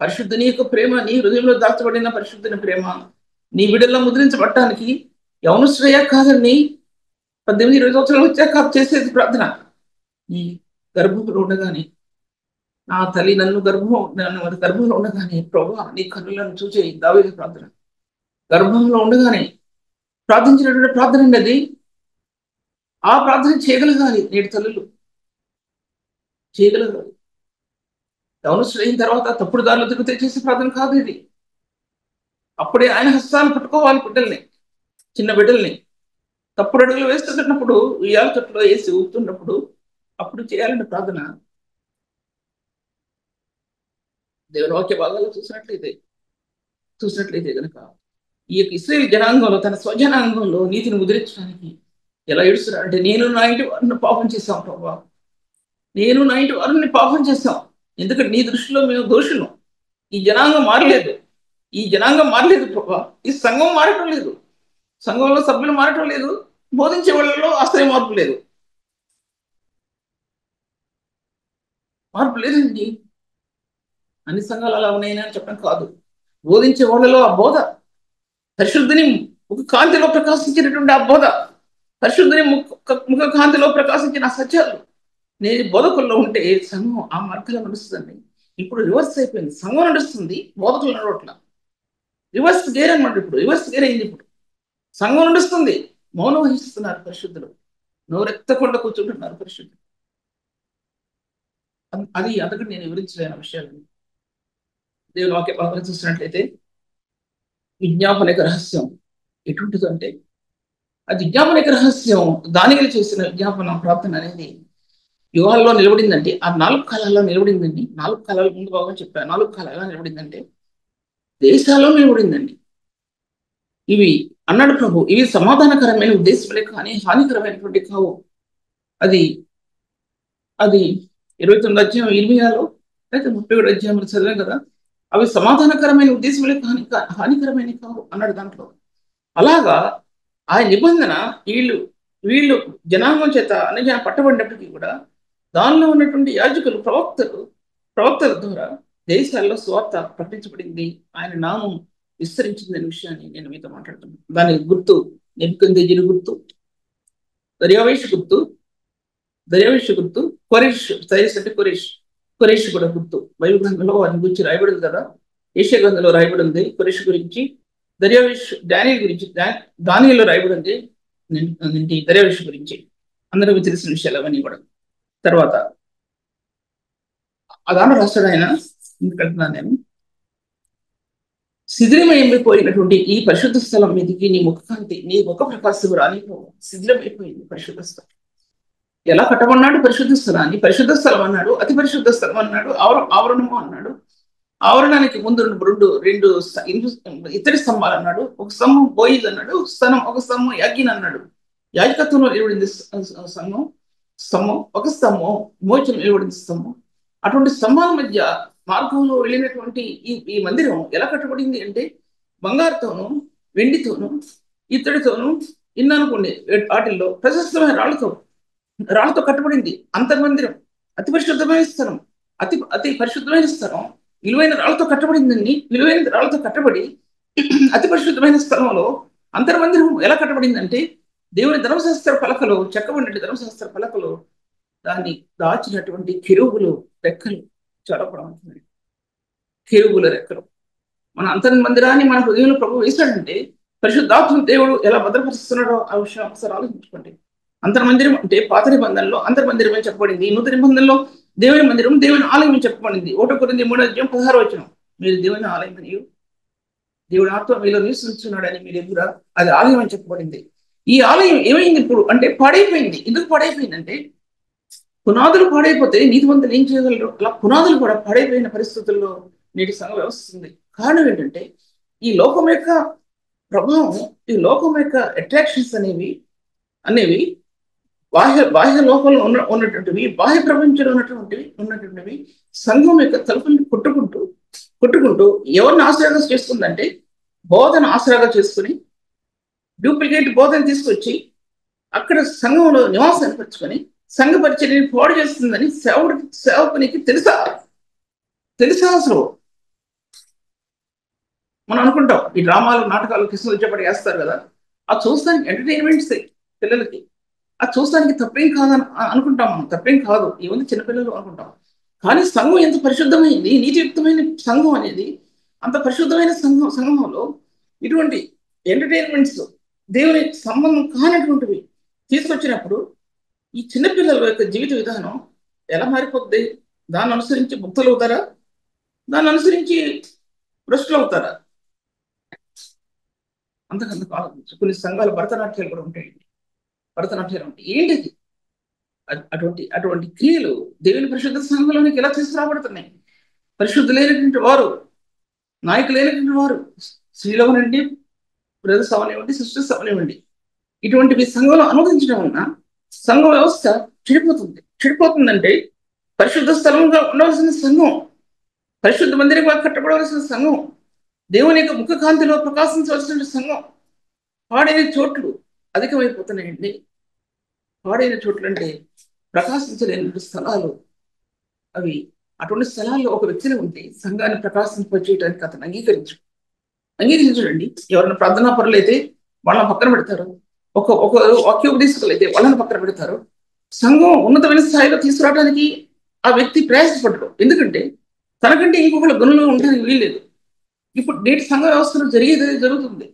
పరిశుద్ధుని యొక్క ప్రేమ, నీ హృదయంలో దాచబడిన పరిశుద్ధుని ప్రేమ నీ బిడ్డల్లో ముద్రించబడటానికి యవనశ్రేయ కాదండి, 18-20 సంవత్సరాలు వచ్చాక చేసేది ప్రార్థన. నీ గర్భంలో ఉండగానే, నా తల్లి నన్ను గర్భంలో ఉండగానే ప్రభువా నీ కన్నులను చూసే దావీదు ప్రార్థన. గర్భంలో ఉండగానే ప్రార్థించినటువంటి ప్రార్థన అండి అది. ఆ ప్రార్థన చేయగలగాలి నేటి తల్లులు, చేయగలగాలి. యవనశ్రేయం తర్వాత తప్పుడు దారిలో తిరిగితే చేసే ప్రార్థన కాదు ఇది. అప్పుడే ఆయన హస్తాలు పట్టుకోవాలి బిడ్డల్ని, చిన్న బిడ్డల్ని. తప్పుడు అడుగులు వేస్తున్నప్పుడు, ఉయ్యాల తట్టులో వేసి ఊపుతున్నప్పుడు అప్పుడు చేయాలంటే ప్రార్థన. దేవుని వాక్య భాగాలు చూసినట్లయితే కనుక ఈ యొక్క ఇశ్రాయేలు జనాంగంలో, తన స్వజనాంగంలో నీతిని ముద్రించడానికి ఎలా ఏడుస్తున్నాడు అంటే, నేను నా ఇంటి వారిని పాపం చేశాం ప్రభా, నేను నా ఇంటి వారిని పాపం చేశాం. ఎందుకంటే నీ దృష్టిలో మేము దోషులు. ఈ జనాంగం మారలేదు ప్రభా. ఈ సంఘం మారటం లేదు, సంఘంలో సభ్యులు మారటం లేదు, బోధించే వాళ్ళలో అసలే మార్పు లేదండి. అన్ని సంఘాలు అలా ఉన్నాయని అని చెప్పడం కాదు. బోధించే వాళ్ళలో ఆ బోధ, పరిశుద్ధిని ముఖ కాంతిలో ప్రకాశించినటువంటి ఆ బోధ, పరిశుద్ధిని ముఖ కాంతిలో ప్రకాశించిన సత్యాలు నేను బోధకుల్లో ఉంటే సంఘం ఆ మార్గంలో నడుస్తుందండి. ఇప్పుడు రివర్స్ అయిపోయింది, సంఘం నడుస్తుంది, బోధకులు నడవట్ల. రివర్స్ గేర్ అనమాట. ఇప్పుడు రివర్స్ గేర్ అయింది. ఇప్పుడు సంఘం నడుస్తుంది, మౌనం వహిస్తున్నారు పరిశుద్ధులు, నోరెత్తకుండా కూర్చుంటున్నారు పరిశుద్ధులు. అది అంతకంటే నేను వివరించలేని విషయాలు. దేవుని వాక్య భాగం చూసినట్లయితే విజ్ఞాపన రహస్యం ఎటువంటిదంటే, ఆ విజ్ఞాపన రహస్యం దానియేలు చేసిన విజ్ఞాపన ప్రార్థన అనేది యుగాల్లో నిలబడిందంటే, ఆ 4 కాలాల్లో నిలబడిందండి. 4 కాలాల ముందు భాగం చెప్పాను. 4 కాలాల్లో నిలబడిందంటే దేశాల్లో నిలబడిందండి. ఇవి అన్నాడు ప్రభు, ఇవి సమాధానకరమైన ఉద్దేశములే కానీ హానికరమైనటువంటి కావు. అది 29 అధ్యాయం ఇర్మియాలో అయితే 31 అధ్యాయంలో చదివాం కదా. అవి సమాధానకరమైన ఉద్దేశములే కానీ హానికరమైన కావు అన్నాడు దాంట్లో. అలాగా ఆ నిబంధన వీళ్ళు జనాంగం చేత అన్ని పట్టబడినప్పటికీ కూడా దానిలో ఉన్నటువంటి యాజకులు, ప్రవక్తల ద్వారా దేశాల్లో స్వార్థ ప్రకటించబడింది, ఆయన నామం విస్తరించిందనే విషయాన్ని నేను మీతో మాట్లాడుతున్నాను. దానికి గుర్తు నెబుకద్నెజరు గుర్తు, దర్యావేషు గుర్తు, కొరేష్. సైరస్ అంటే కొరేష్ కూడా గుర్తు. బైబిల్ గ్రంథంలో వారిని గురించి రాయబడింది కదా. యెషయా గ్రంథంలో రాయబడింది కొరేష్ గురించి. దర్యావేషు దానియేలు గురించి, దానియేలులో రాయబడింది దర్యావేషు గురించి. అందరికీ తెలిసిన విషయాలు అవన్నీ కూడా. తర్వాత అదాన రాష్ట్రాడు ఆయన, ఇంకెళ్తున్నాను నేను, శిథిలమైపోయినటువంటి ఈ పరిశుద్ధ స్థలం మీదకి నీ ముఖకాంతి, నీ ముఖ ప్రకాశం రానిపో. శిథిలమైపోయింది పరిశుద్ధ స్థలం. ఎలా కట్టమన్నాడు పరిశుద్ధ స్థలాన్ని? పరిశుద్ధ స్థలం అన్నాడు, అతి పరిశుద్ధ స్థలం అన్నాడు, ఆవరణము అన్నాడు. ఆవరణానికి ముందు రెండు ఇత్తడి స్తంభాలు అన్నాడు, ఒక స్తంభం బోయిల్ అన్నాడు, ఒక స్తంభం యాగిన్ అన్నాడు. యాజకత్వంలో నిలబడింది సంఘం స్తంభం, ఒక స్తంభం మోచన నిలబడింది స్తంభం. అటువంటి స్తంభాల మధ్య మార్గంలో వెళ్ళినటువంటి ఈ మందిరం ఎలా కట్టబడింది అంటే బంగారుతోనూ వెండితోనూ ఇత్తడితోనూ ఇన్ననుకోండి వాటిల్లో ప్రశస్తమైన రాళ్లతో కట్టబడింది అంతర్మందిరం. అతి పరిశుద్ధమైన స్థలం, అతి అతి పరిశుద్ధమైన స్థలం విలువైన రాళ్లతో కట్టబడిందండి. విలువైన రాళ్లతో కట్టబడి అతి పరిశుద్ధమైన స్థలంలో అంతర్మందిరం ఎలా కట్టబడిందంటే దేవుని ధర్మశాస్త్ర పలకలు, చెక్కబడిన ధర్మశాస్త్ర పలకలు, దాన్ని దాచినటువంటి కెరూబులు రెక్కలు చాలా ప్రాముఖ్యమైనవి. కెరూబుల రెక్కలు మన అంతర్మందిరాన్ని మన హృదయంలో ప్రభు వేశాడంటే పరిశుద్ధాత్మ దేవుడు ఎలా భద్రపరుస్తున్నాడో ఆ విషయం ఒకసారి ఆలోచించుకోండి. అంతర్మందిరం అంటే పాత నిబంధనలో అంతర్మందిరం అని చెప్పబడింది. నూతన నిబంధనలో దేవుని మందిరం, దేవుని ఆలయం అని చెప్పబడింది. 1 కొరింథీ 3:16 మీరు దేవుని ఆలయం అని, దేవుని ఆత్మ మీలో నివసించున్నాడని మీరు ఎదురా, అది ఆలయం అని చెప్పబడింది. ఈ ఆలయం ఏమైంది ఇప్పుడు అంటే పాడైపోయింది. ఎందుకు పాడైపోయిందంటే పునాదులు పాడైపోతే నీతివంతులు ఏం చేయగలరు? అలా పునాదులు కూడా పాడైపోయిన పరిస్థితుల్లో నేటి సంఘ వ్యవస్థ ఉంది. కారణం ఏంటంటే ఈ లోకం యొక్క ప్రభావం, ఈ లోకం యొక్క అట్రాక్షన్స్ అనేవి బాహ్య లోకంలో ఉన్నటువంటివి, బాహ్య ప్రపంచంలో ఉన్నటువంటివి సంఘం యొక్క తలుపుల్ని కొట్టుకుంటూ ఎవరిని ఆశ్రయంగా చేస్తుందంటే బోధన ఆశ్రయంగా చేసుకుని డూప్లికేట్ బోధన తీసుకొచ్చి అక్కడ సంఘంలో నివాసాన్ని పెంచుకొని సంఘ పరిచర్యని పాడు చేస్తుందని సేవకునికి తెలుసా అసలు? మనం అనుకుంటాం ఈ డ్రామాలు, నాటకాలు, కిసులు చెప్పటి వేస్తారు కదా, అది చూస్తానికి ఎంటర్టైన్మెంట్స్ పిల్లలకి, అది చూస్తానికి తప్పేం కాదని అనుకుంటాం మనం. తప్పేం కాదు, ఇవన్నీ చిన్నపిల్లలు అనుకుంటాం. కానీ సంఘం ఎంత పరిశుద్ధమైంది, నీతియుక్తమైన సంఘం అనేది, అంత పరిశుద్ధమైన సంఘంలో ఇటువంటి ఎంటర్టైన్మెంట్స్, దేవుని సంబంధం కానటువంటివి తీసుకొచ్చినప్పుడు ఈ చిన్నపిల్లల యొక్క జీవిత విధానం ఎలా మారిపోద్ది? దాన్ని అనుసరించి భక్తులు అవుతారా? దాన్ని అనుసరించి భ్రష్టులు అవుతారా? అంతకందుకు ఆలోచించు. కొన్ని సంఘాలు భరతనాట్యాలు కూడా ఉంటాయండి. భరతనాట్యాలు ఉంటాయి. ఏంటిది? అటువంటి క్రియలు దేవుని పరిశుద్ధ సంఘంలోనికి ఎలా తీసుకురాబడుతున్నాయి? పరిశుద్ధులైనటువంటి వారు, నాయకులైనటువంటి వారు, స్త్రీలు అవనండి, బ్రదర్స్ అవనివ్వండి, సిస్టర్స్ అవనివ్వండి, ఇటువంటివి సంఘంలో అనుమతించడం వలన సంఘ వ్యవస్థ చెడిపోతుందంటే పరిశుద్ధ స్థలంగా ఉండవలసిన సంఘం, పరిశుద్ధ మందిరంగా కట్టబడవలసిన సంఘం, దేవుని యొక్క ముఖ కాంతిలో ప్రకాశించవలసిన సంఘం పాడైన చోట్లు అధికమైపోతున్నాయండి. పాడైన చోట్లు అంటే ప్రకాశించలేని స్థలాలు. అవి అటువంటి స్థలాల్లో ఒక వ్యక్తిని ఉంటే సంఘాన్ని ప్రకాశింపచేయడానికి అతను అంగీకరించడండి. ఎవరైనా ప్రార్థనా పరులు అయితే వాళ్ళని పక్కన పెడతారు, ఒక వాక్యోపదేశకులు అయితే వాళ్ళని పక్కన పెడతారు. సంఘం ఉన్నతమైన స్థాయిలో తీసుకురావడానికి ఆ వ్యక్తి ప్రయాసపడ్డాడు. ఎందుకంటే తనకంటే ఇంకొకళ్ళ గనులు ఉండడానికి వీల్లేదు. ఇప్పుడు నేటి సంఘ వ్యవస్థలో జరుగుతుంది.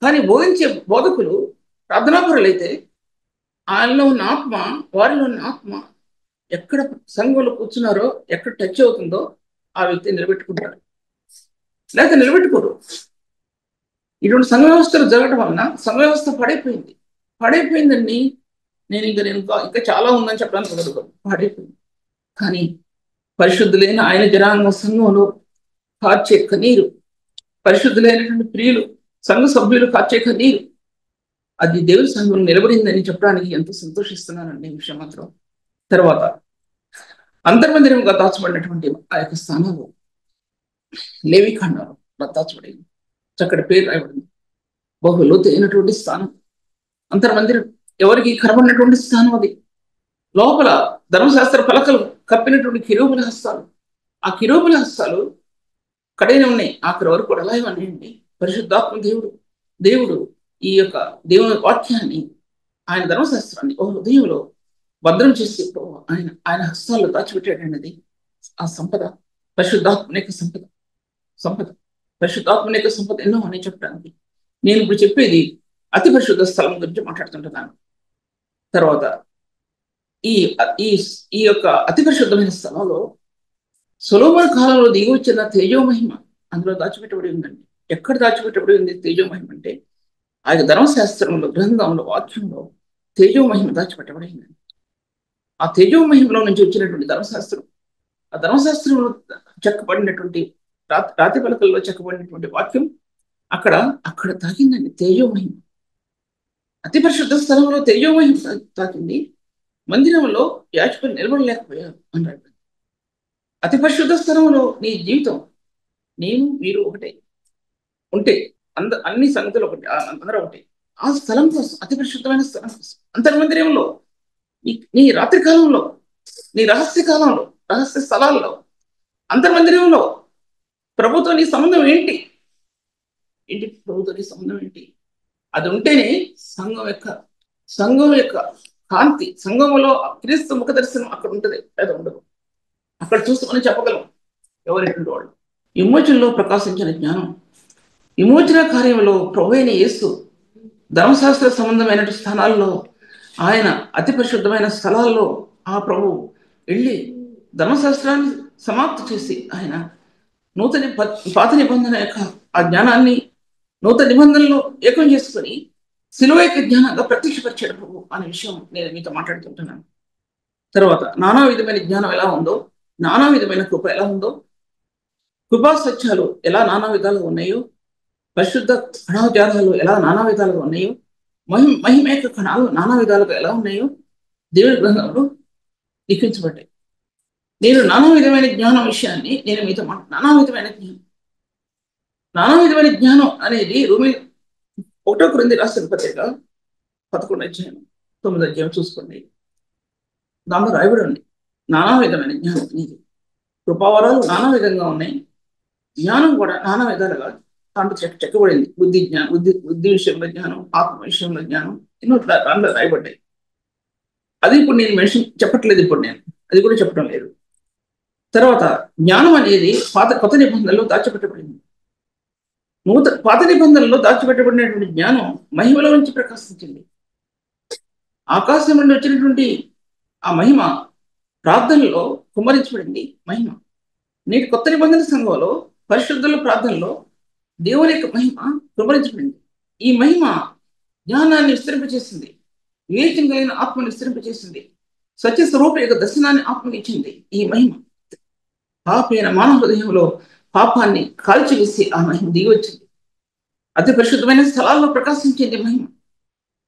కానీ బోధించే బోధకులు ప్రార్థనాపరులు అయితే ఆయనలో ఉన్న ఆత్మ, వారిలో ఉన్న ఆత్మ ఎక్కడ సంఘంలో కూర్చున్నారో, ఎక్కడ టచ్ అవుతుందో ఆ వ్యక్తి నిలబెట్టుకుంటారు, లేక నిలబెట్టుకోరు. ఇటువంటి సంఘ వ్యవస్థలు జరగడం వలన సంఘ వ్యవస్థ పడైపోయిందండి. నేను ఇంకా చాలా ఉందని చెప్పడానికి కుదరదు. పాడైపోయింది. కానీ పరిశుద్ధులైన ఆయన జనాంగ సంఘంలో కార్చే కన్నీరు, పరిశుద్ధులైనటువంటి ప్రియులు, సంఘ సభ్యులు కార్చే కన్నీరు, అది దేవుని సంఘం నిలబడిందని చెప్పడానికి ఎంతో సంతోషిస్తున్నానండి ఈ విషయం మాత్రం. తర్వాత అంతర్మందిరంగా దాచబడినటువంటి ఆ యొక్క స్థానాలు లేవికాండాలు దాచబడింది. చక్కటి పేరు రాయబడింది. బహు లోతైనటువంటి స్థానం అంతర్మందిరం. ఎవరికి కనబడినటువంటి స్థానం అది. లోపల ధర్మశాస్త్ర పలకలు కప్పినటువంటి కిరూబుల హస్తాలు, ఆ కిరూబుల హస్తాలు కడైన ఉన్నాయి. ఆఖరి వరకు కూడా అలాగే ఉన్నాయండి. పరిశుద్ధాత్మ దేవుడు ఈ యొక్క దేవుని వాక్యాన్ని, ఆయన ధర్మశాస్త్రాన్ని ఓ హృదయంలో భద్రం చేసి ఆయన హస్తాల్లో దాచిపెట్టాడన్నది ఆ సంపద, పరిశుద్ధాత్మ యొక్క సంపద పరిశుద్ధాత్మ యొక్క సంపద ఎన్నో అని చెప్పడానికి నేను ఇప్పుడు చెప్పేది అతి పరిశుద్ధ స్థలం గురించి మాట్లాడుతుంటున్నాను. తర్వాత ఈ యొక్క అతి పరిశుద్ధమైన స్థలంలో సొలొమోను కాలంలో దిగి వచ్చిన తేజోమహిమ అందులో దాచిపెట్టబడి ఉందండి. ఎక్కడ దాచిపెట్టబడి ఉంది తేజోమహిమ అంటే ఆ యొక్క ధర్మశాస్త్రంలో, గ్రంథంలో, వాక్యంలో తేజోమహిమ దాచిపెట్టబడిందండి. ఆ తేజోమహిమలో నుంచి వచ్చినటువంటి ధర్మశాస్త్రం, ఆ ధర్మశాస్త్రంలో చెక్కబడినటువంటి రాతి పలకల్లో చెక్కబడినటువంటి వాక్యం అక్కడ తాగిందండి తేజోమహిమ. అతి పరిశుద్ధ స్థలంలో తేజోమహిమ తాకింది, మందిరంలో యాజకులు నిలబడలేకపోయారు అన్నాడు. అతి పరిశుద్ధ స్థలంలో నీ జీవితం, నేను మీరు ఒకటే ఉంటే, అన్ని సంగతులు ఒకటి, అందరూ ఒకటి. ఆ స్థలం కోసం, అతి పరిశుద్ధమైన స్థలం కోసం, అంతర్మందిరంలో, నీ రాత్రి కాలంలో, నీ రహస్య కాలంలో, రహస్య స్థలాల్లో, అంతర్మందిరంలో ప్రభుతో నీ సంబంధం ఏంటి? ప్రభుతో నీ సంబంధం ఏంటి? అది ఉంటేనే సంఘం యొక్క కాంతి, సంఘంలో క్రీస్తు ముఖ దర్శనం అక్కడ ఉంటుంది, అది ఉండదు. అక్కడ చూసుకొని చెప్పగలం ఎవరెటువంటి వాళ్ళు. విమోచనలో ప్రకాశించిన జ్ఞానం, విమోచన కార్యంలో ప్రభువైన యేసు ధర్మశాస్త్ర సంబంధమైన స్థానాల్లో, ఆయన అతి పరిశుద్ధమైన స్థలాల్లో ఆ ప్రభు వెళ్ళి ధర్మశాస్త్రాన్ని సమాప్తి చేసి, ఆయన పాత నిబంధన యొక్క ఆ జ్ఞానాన్ని నూతన నిబంధనలో ఏకం చేసుకొని శిలువ యొక్క జ్ఞానంగా ప్రత్యక్షపరిచాడు ప్రభు అనే విషయం నేను మీతో మాట్లాడుతుంటున్నాను. తర్వాత నానా విధమైన జ్ఞానం ఎలా ఉందో, నానా విధమైన కృప ఎలా ఉందో, కృపా సత్యాలు ఎలా నానా విధాలుగా ఉన్నాయో, పరిశుద్ధ కణాచారాలు ఎలా నానా విధాలుగా ఉన్నాయో, మహిమ యొక్క కణాలు నానా విధాలుగా ఎలా ఉన్నాయో దేవుని గ్రంథంలో లిఖించబడ్డాయి. నేను నానా విధమైన జ్ఞానం విషయాన్ని నేను మీతో నానా విధమైన జ్ఞానం అనేది రూమి 1 కొరింథీ రాసిన పత్రిక 11 అధ్యాయం 9 అధ్యాయం చూసుకోండి. దాంట్లో రాయబడి ఉంది నానా విధమైన జ్ఞానం. నీది కృపావరాలు నానా విధంగా ఉన్నాయి, జ్ఞానం కూడా నానా విధాలుగా దాంట్లో చెక్కబడింది. బుద్ధి విషయంలో జ్ఞానం, ఆత్మ విషయంలో జ్ఞానం, ఎన్నో దాంట్లో రాయబడ్డాయి. అది ఇప్పుడు నేను చెప్పట్లేదు, ఇప్పుడు నేను అది కూడా చెప్పడం లేదు. తర్వాత జ్ఞానం అనేది కొత్త నిబంధనలో దాచిపెట్టబడింది. పాత నిబంధనలో దాచిపెట్టబడినటువంటి జ్ఞానం మహిమలో నుంచి ప్రకాశించింది. ఆకాశం నుండి వచ్చినటువంటి ఆ మహిమ ప్రార్థనలో కుమ్మరించబడింది. మహిమ నేటి కొత్త నిబంధన సంఘంలో పరిశుద్ధుల ప్రార్థనలో దేవుని యొక్క మహిమ కుమ్మరించబడింది. ఈ మహిమ జ్ఞానాన్ని విస్తరింపచేసింది, వివేచన కలిగిన ఆత్మను విస్తరింపచేసింది, సత్య స్వరూప యొక్క దర్శనాన్ని ఆత్మకి ఇచ్చింది. ఈ మహిమ పాపైన మానవ హృదయంలో పాపాన్ని కాల్చివేసి ఆ మహిమ దిగి వచ్చింది. అతి పరిశుద్ధమైన స్థలాల్లో ప్రకాశించింది మహిమ,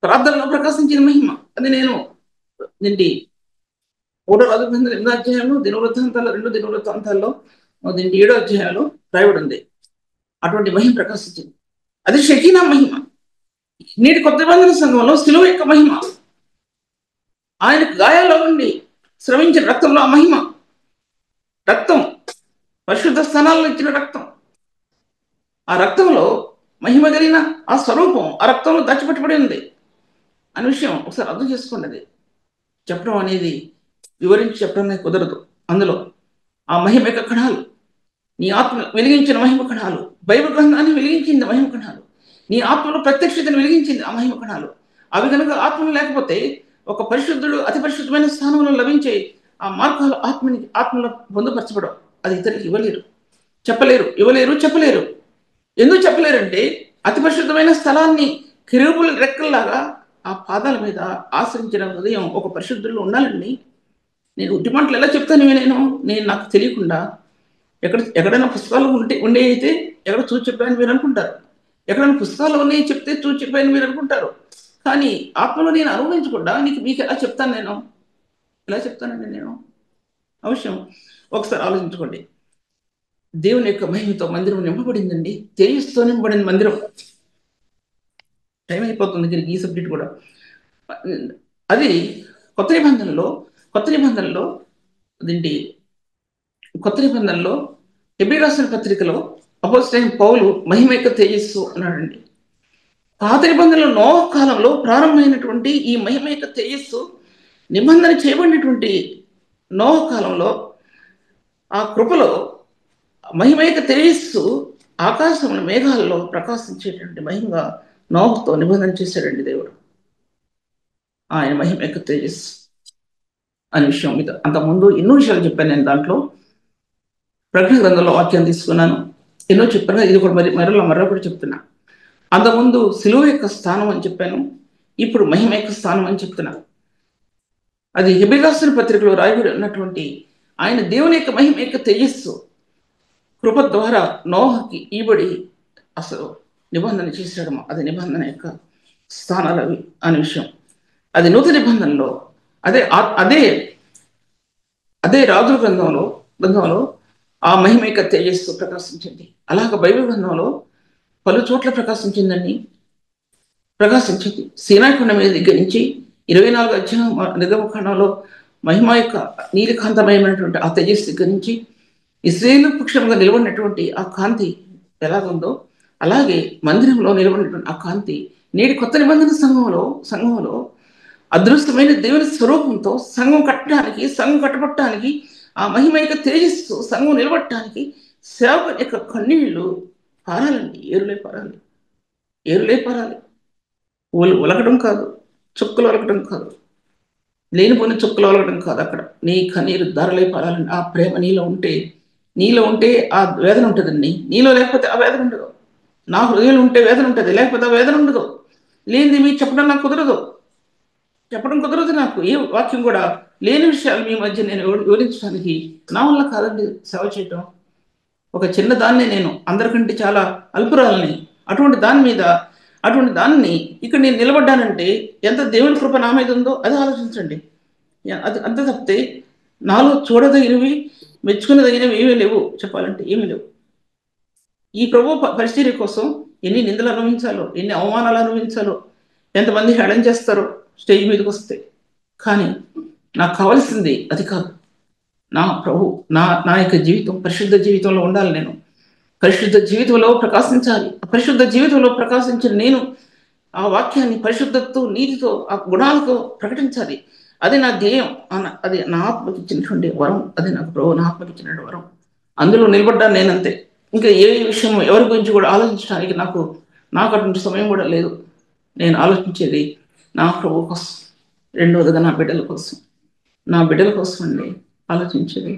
ప్రార్థనలో ప్రకాశించిన మహిమ. అది నేను దీంటి 3 రాజుల 8 అధ్యాయంలో, దినవృత్తాంతాల్లో 2 దినవృత్తాంతాల్లో, దీంటి 7 అధ్యాయాలు రాయబడి ఉంది. అటువంటి మహిమ ప్రకాశించింది. అది షకీనా మహిమ. నేటి కొత్త నిబంధన సంఘంలో శిలువ యొక్క మహిమ, ఆయనకు గాయాల్లో ఉండి స్రవించిన రక్తంలో ఆ మహిమ, రక్తం పరిశుద్ధ స్థానాల్లో ఇచ్చిన రక్తం, ఆ రక్తంలో మహిమ కలిగిన ఆ స్వరూపం ఆ రక్తంలో దాచిపెట్టబడి ఉంది అనే విషయం ఒకసారి అర్థం చేసుకోండి. చెప్పడం అనేది వివరించి చెప్పడం అనేది కుదరదు. అందులో ఆ మహిమ యొక్క కణాలు, నీ ఆత్మ వెలిగించిన మహిమ కణాలు, బైబిల్ గ్రంథాన్ని వెలిగించింది మహిమ కణాలు, నీ ఆత్మలో ప్రత్యక్షతను వెలిగించింది ఆ మహిమ కణాలు. అవి కనుక ఆత్మలు లేకపోతే ఒక పరిశుద్ధుడు అతి పరిశుద్ధమైన స్థానంలో లభించే ఆ మార్గాలు ఆత్మలో పొందుపరచబడవు. అది ఇతరులకు చెప్పలేరు. ఎందుకు చెప్పలేరంటే అతి పరిశుద్ధమైన స్థలాన్ని కెరూబుల రెక్కల్లాగా ఆ పాదాల మీద ఆశ్రయించిన హృదయం ఒక పరిశుద్ధుల్లో ఉండాలండి. నేను ఉట్టి మాటలు ఎలా చెప్తాను? నేను నాకు తెలియకుండా ఎక్కడైనా పుస్తకాలు ఉండే అయితే ఎక్కడ చూసి చెప్పాను మీరు అనుకుంటారు, ఎక్కడైనా పుస్తకాలు ఉన్నాయి చెప్తే చూసి చెప్పాను మీరు అనుకుంటారు. కానీ ఆత్మలో నేను అనుభవించకుండా మీకు ఎలా చెప్తాను? ఎలా చెప్తానండి నేను? అవశ్యం ఒకసారి ఆలోచించుకోండి. దేవుని యొక్క మహిమతో మందిరం నింపబడిందండి, తేజస్సుతో నింపబడింది మందిరం. టైం అయిపోతుంది ఈ సబ్జెక్ట్ కూడా. అది కొత్త నిబంధనలో హెబ్రీ రాసిన పత్రికలో అపోస్తలుడైన పౌలు మహిమ యొక్క తేజస్సు అన్నాడండి. పాత నిబంధనలో నోహ కాలంలో ప్రారంభమైనటువంటి ఈ మహిమ యొక్క తేజస్సు నిబంధన చేయబడినటువంటి నోహ కాలంలో ఆ కృపలో మహిమ యొక్క తేజస్సు ఆకాశంలో మేఘాల్లో ప్రకాశించేటువంటి మహిమగా నోహతో నిబంధన చేశాడండి దేవుడు. ఆయన మహిమ యొక్క తేజస్సు అనే విషయం మీద అంతకుముందు ఎన్నో విషయాలు చెప్పాను. నేను దాంట్లో ప్రకటన గ్రంథంలో వాక్యం తీసుకున్నాను, ఎన్నో చెప్పాను. ఇది కూడా మరొకటి చెప్తున్నా. అంతకుముందు శిలువ యొక్క స్థానం అని చెప్పాను, ఇప్పుడు మహిమ యొక్క స్థానం అని చెప్తున్నాను. అది హెబ్రీ రాసిన పత్రికలో రాయబడి ఉన్నటువంటి ఆయన దేవుని యొక్క మహిమ యొక్క తేజస్సు కృప ద్వారా నోహకి ఇవ్వబడి అసలు నిబంధన చేశాడు. అది నిబంధన యొక్క స్థానాలు అవి అనే విషయం. అది నూతన నిబంధనలో అదే అదే అదే రాజుల గ్రంథంలో ఆ మహిమ యొక్క తేజస్సు ప్రకాశించింది. అలాగ బైబిల్ గ్రంథంలో పలు చోట్ల ప్రకాశించింది. సీనాయి కొండ మీద దగ్గర నుంచి 24 అధ్యాయం నిర్గమకాండంలో మహిమ యొక్క నీలికాంతమయమైనటువంటి ఆ తేజస్సు దగ్గర నుంచి ఇశ్రాయేలు పక్షంగా నిలబడినటువంటి ఆ కాంతి ఎలాగుందో అలాగే మందిరంలో నిలబడినటువంటి ఆ కాంతి నేటి కొత్త నిబంధన సంఘంలో అదృష్టమైన దేవుని స్వరూపంతో సంఘం కట్టడానికి ఆ మహిమ యొక్క తేజస్సు సంఘం నిలబడటానికి సేవకుని యొక్క కన్నీళ్లు పారాలండి. ఏరులే పారాలి. ఒలకడం కాదు, చుక్కలు ఒలకడం కాదు, లేనిపోయిన చుక్కలు ఒలకడం కాదు. అక్కడ నీ కన్నీరు ధారలే పారాలండి. ఆ ప్రేమ నీలో ఉంటే ఆ వేదన ఉంటుందండి. నీలో లేకపోతే ఆ వేదన ఉండదు. నా హృదయంలో ఉంటే వేదన ఉంటుంది, లేకపోతే ఆ వేదన ఉండదు. లేనిది మీకు చెప్పడం నాకు కుదరదు. నాకు ఏ వాక్యం కూడా లేని విషయాలు మీ మధ్య నేను వివరించడానికి నా వల్ల కాదండి సేవ చేయటం. ఒక చిన్న దాన్ని, నేను అందరికంటే చాలా అల్పురాలని, అటువంటి దాన్ని ఇక్కడ నేను నిలబడ్డానంటే ఎంత దేవుని కృప నా మీద ఉందో అది ఆలోచించండి. అది అంత తప్పితే నాలో చూడదగినవి, మెచ్చుకునదగినవి ఏమీ లేవు. చెప్పాలంటే ఏమీ లేవు. ఈ ప్రభు పరిచర్య కోసం ఎన్ని నిందలు అనుభవించాలో, ఎన్ని అవమానాలు అనుభవించాలో, ఎంతమంది హేళన చేస్తారో స్టేజ్ మీదకి వస్తే. కానీ నాకు కావాల్సింది అది కాదు. నా ప్రభు నా యొక్క జీవితం పరిశుద్ధ జీవితంలో ఉండాలి. నేను పరిశుద్ధ జీవితంలో ప్రకాశించాలి. పరిశుద్ధ జీవితంలో ప్రకాశించిన నేను ఆ వాక్యాన్ని పరిశుద్ధతతో, నీతితో, ఆ గుణాలతో ప్రకటించాలి. అది నా ధ్యేయం. అది నా ఆత్మకి ఇచ్చినటువంటి వరం. అది నాకు ప్రభు నా ఆత్మకి ఇచ్చినటువంటి వరం. అందులో నిలబడ్డాను నేనంతే. ఇంకా ఏ విషయం ఎవరి గురించి కూడా ఆలోచించడానికి నాకు అటువంటి సమయం కూడా లేదు. నేను ఆలోచించేది నా ప్రభు కోసం, రెండవదిగా నా బిడ్డల కోసం అండి ఆలోచించేది.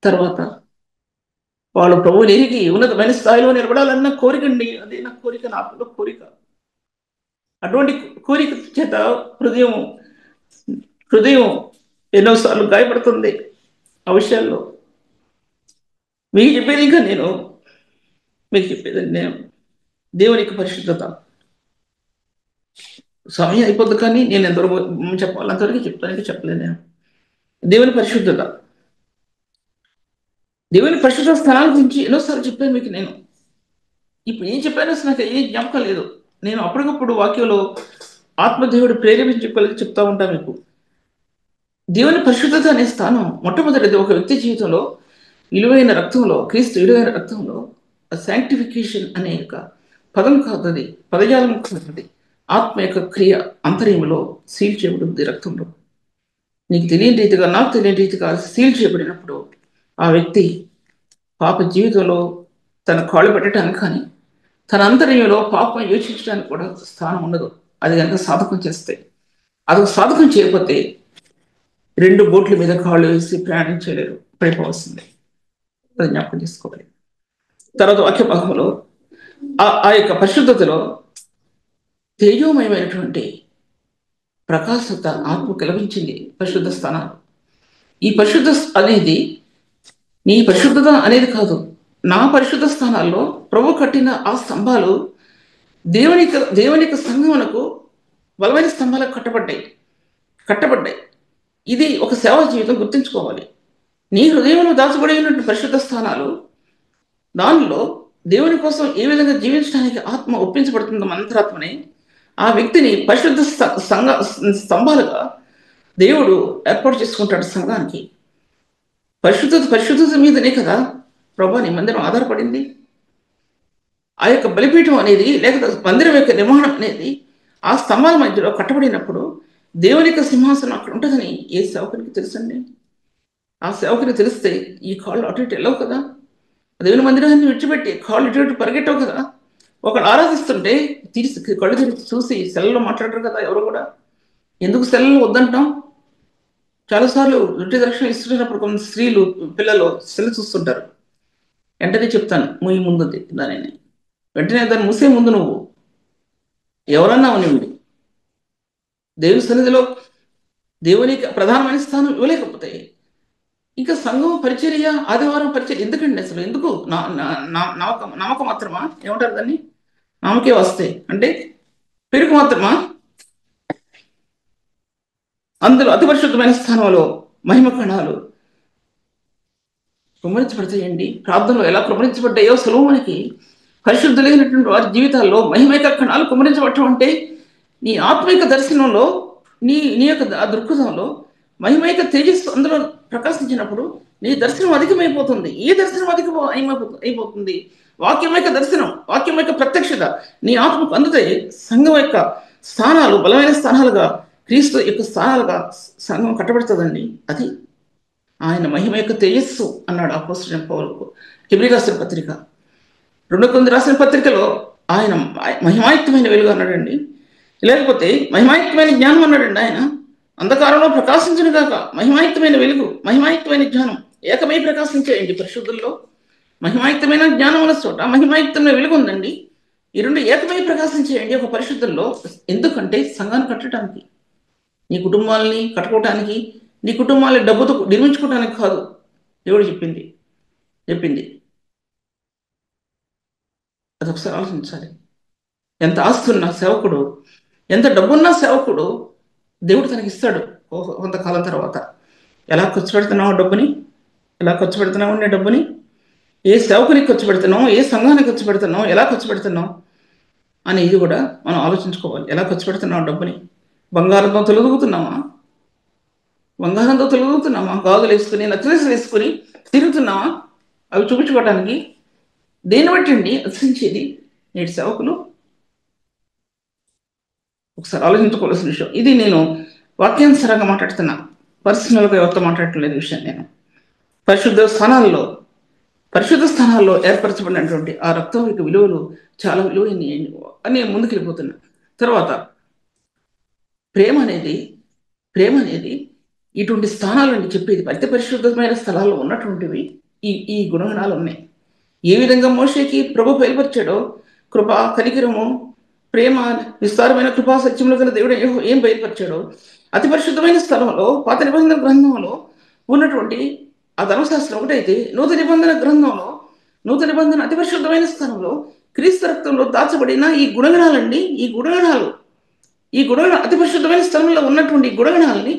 తర్వాత వాళ్ళు ప్రభువుని ఎరిగి ఉన్నతమైన స్థాయిలో నిలబడాలన్న కోరిక అండి. అదే నా కోరిక, నా కోరిక. అటువంటి కోరిక చేత హృదయం ఎన్నోసార్లు గాయపడుతుంది ఆ విషయాల్లో. మీకు చెప్పేది నేను దేవునికి పరిశుద్ధత. సమయం అయిపోద్ది, కానీ నేను ఎంతవరకు చెప్పాలి అంతవరకు చెప్పలేను. నేను దేవుని పరిశుద్ధ స్థానాల గురించి ఎన్నోసార్లు చెప్పాను మీకు. నేను ఇప్పుడు ఏం చెప్పానో అసలు నాకు ఏం జ్ఞాపకం లేదు. నేను అప్పటికప్పుడు వాక్యంలో ఆత్మదేవుడు ప్రేరేపించి చెప్తా ఉంటాను మీకు. దేవుని పరిశుద్ధత అనే స్థానం మొట్టమొదటిది ఒక వ్యక్తి జీవితంలో క్రీస్తు విలువైన రక్తంలో శాంక్టిఫికేషన్ అనే యొక్క పదం కాదు, అది పదజాలం కాదు. ఆత్మ యొక్క క్రియ అంతర్యంలో సీల్ చేయబడింది రక్తంలో. నీకు తెలియని రీతిగా, నాకు తెలియని రీతిగా సీల్ చేయబడినప్పుడు ఆ వ్యక్తి పాప జీవితంలో తన కాళ్ళు పెట్టడానికి కానీ, తన అంతర్యంలో పాపం యోచించడానికి కూడా స్థానం ఉండదు. అది కనుక సాధకం చేస్తే. అది సాధకం చేయకపోతే 2 బోట్ల మీద కాళ్ళు వేసి ప్రయాణం చేయలేరు, పడిపోవాల్సిందే. అది జ్ఞాపకం చేసుకోవాలి. తర్వాత వాక్య భాగంలో ఆ యొక్క పరిశుద్ధతలో తేజోమయమైనటువంటి ప్రకాశత ఆత్మకు లభించింది. పరిశుద్ధ స్థానాలు, ఈ పరిశుద్ధ అనేది నీ పరిశుద్ధత అనేది కాదు. నా పరిశుద్ధ స్థానాల్లో ప్రభు కట్టిన ఆ స్తంభాలు దేవుని సంఘమునకు బలమైన స్తంభాలకు కట్టబడ్డాయి. ఇది ఒక సేవా జీవితం గుర్తుంచుకోవాలి. నీ హృదయంలో దాచబడి ఉన్నటువంటి పరిశుద్ధ స్థానాలు, దానిలో దేవుని కోసం ఏ విధంగా జీవించడానికి ఆత్మ ఒప్పించబడుతుందో మంత్రాత్మని, ఆ వ్యక్తిని పరిశుద్ధ స్తంభాలుగా దేవుడు ఏర్పాటు చేసుకుంటాడు సంఘానికి. పరిశుద్ధత మీదనే కదా ప్రభా నీ మందిరం ఆధారపడింది. ఆ యొక్క బలిపీఠం అనేది, లేకపోతే మందిరం యొక్క నిర్మాణం అనేది ఆ స్తంభాల మధ్యలో కట్టబడినప్పుడు దేవుని యొక్క సింహాసనం అక్కడ ఉంటుందని ఏ సేవకునికి తెలుసండి? ఆ సేవకునికి తెలిస్తే ఈ కాళ్ళు అటు ఇటు వెళ్ళవు కదా. దేవుని మందిరాన్ని విడిచిపెట్టి కాళ్ళు ఇటు ఇటు పరిగెట్టవు కదా. ఒకళ్ళు ఆరాధిస్తుంటే కళ్ళు తెరిచి చూసి సెల్లో మాట్లాడరు కదా ఎవరు కూడా. ఎందుకు సెల్లు వద్దంటాం? చాలాసార్లు ఇంటి దర్శనం ఇస్తున్నప్పుడు కొంత స్త్రీలు, పిల్లలు సెల్ చూస్తుంటారు. వెంటనే చెప్తాను, మూయి ముందుంది దానిని, వెంటనే దాన్ని మూసే ముందు నువ్వు ఎవరన్నా ఉనివ్వండి. దేవుని సన్నిధిలో దేవునికి ప్రధానమైన స్థానం ఇవ్వలేకపోతే ఇంకా సంఘం పరిచర్య, ఆదివారం పరిచర్య ఎందుకండి? అసలు ఎందుకు? నమ్మకం మాత్రమా? ఏమంటారు దాన్ని? నామకే వస్తాయి అంటే పేరుకు మాత్రమా? అందులో అతి పరిశుద్ధమైన స్థానంలో మహిమ కణాలు కుమరించబడతాయండి. ప్రార్థనలో ఎలా కుమరించబడ్డాయో సొలొమోనుకి పరిశుద్ధులైనటువంటి వారి జీవితాల్లో మహిమైక కణాలు కుమరించబడటం అంటే నీ ఆత్మిక దర్శనంలో, నీ నీ యొక్క ఆ దృక్పథంలో మహిమైక తేజస్సు అందులో ప్రకాశించినప్పుడు నీ దర్శనం అధికమైపోతుంది. ఏ దర్శనం అయిపోతుంది? వాక్యం యొక్క దర్శనం, వాక్యం యొక్క ప్రత్యక్షత నీ ఆత్మకు అందుతాయి. సంఘం యొక్క స్థానాలు బలమైన స్థానాలుగా, క్రీస్తు యొక్క స్థానాలుగా సంఘం కట్టబడుతుందండి. అది ఆయన మహిమ యొక్క తేజస్సు అన్నాడు అపోస్తలుడైన పౌలు హెబ్రీ రాసిన పత్రిక 2 రాసిన పత్రికలో ఆయన మహిమాయుక్తమైన వెలుగు అన్నాడండి. లేకపోతే మహిమాయుక్తమైన జ్ఞానం అన్నాడండి. ఆయన అంధకారంలో ప్రకాశించను కాక మహిమాయుక్తమైన వెలుగు, మహిమాయుక్తమైన జ్ఞానం ఏకమై ప్రకాశించేయండి. పరిశుద్ధుల్లో మహిమాయుక్తమైన జ్ఞానం ఉన్న చోట మహిమాయుక్తమైన వెలుగు ఉందండి. ఈ రెండు ఏకమై ప్రకాశించేయండి ఒక పరిశుద్ధుల్లో. ఎందుకంటే సంఘాన్ని కట్టడానికి, నీ కుటుంబాలని కట్టుకోవటానికి, నీ కుటుంబాన్ని డబ్బుతో నిర్మించుకోవటానికి కాదు. దేవుడు చెప్పింది అది ఒకసారి ఆలోచించాలి. ఎంత ఆస్తున్న సేవకుడు, ఎంత డబ్బున్న సేవకుడు దేవుడు తనకి ఇస్తాడు కొంతకాలం తర్వాత. ఎలా ఖర్చు పెడుతున్నావు డబ్బుని, ఎలా ఖర్చు పెడుతున్నావు నీ డబ్బుని, ఏ సేవకునికి ఖర్చు పెడుతున్నావు, ఏ సంఘానికి ఖర్చు పెడుతున్నావు, ఎలా ఖర్చు పెడుతున్నావు అని ఇది కూడా మనం ఆలోచించుకోవాలి. ఎలా ఖర్చు పెడుతున్నావు డబ్బుని? బంగారంతో తొలగుతున్నామా? గాజులు వేసుకుని, నచ్చలేసులు వేసుకుని తిరుగుతున్నామా అవి చూపించుకోవటానికి? దేన్ని బట్టి అండి అర్చించేది నేటి సేవకులు? ఒకసారి ఆలోచించుకోవాల్సిన విషయం ఇది. నేను వాక్యానుసారంగా మాట్లాడుతున్నా, పర్సనల్గా ఎవరితో మాట్లాడటం లేదు విషయం. నేను పరిశుద్ధ స్థానాల్లో ఏర్పరచబడినటువంటి ఆ రక్తం యొక్క విలువలు చాలా విలువైనవి అని ముందుకు వెళ్ళిపోతున్నా. తర్వాత ప్రేమ అనేది ఇటువంటి స్థానాలని చెప్పేది. అతి పరిశుద్ధమైన స్థలాల్లో ఉన్నటువంటివి ఈ గుణగణాలు ఉన్నాయి. ఏ విధంగా మోషేకి ప్రభు బయలుపరిచాడో కృప, కనికరము, ప్రేమ, విస్తారమైన కృపా సత్యములు గల దేవుడు ఏం బయలుపరిచాడో అతి పరిశుద్ధమైన స్థలంలో పాత నిబంధన గ్రంథంలో ఉన్నటువంటి ఆ ధర్మశాస్త్రం ఒకటైతే, నూతన నిబంధన అతి పరిశుద్ధమైన స్థలంలో క్రీస్తు రక్తంలో దాచబడిన ఈ గుణగణాలండి. ఈ గుణగణాలు అతి పరిశుద్ధమైన స్థలంలో ఉన్నటువంటి గుణగణాలని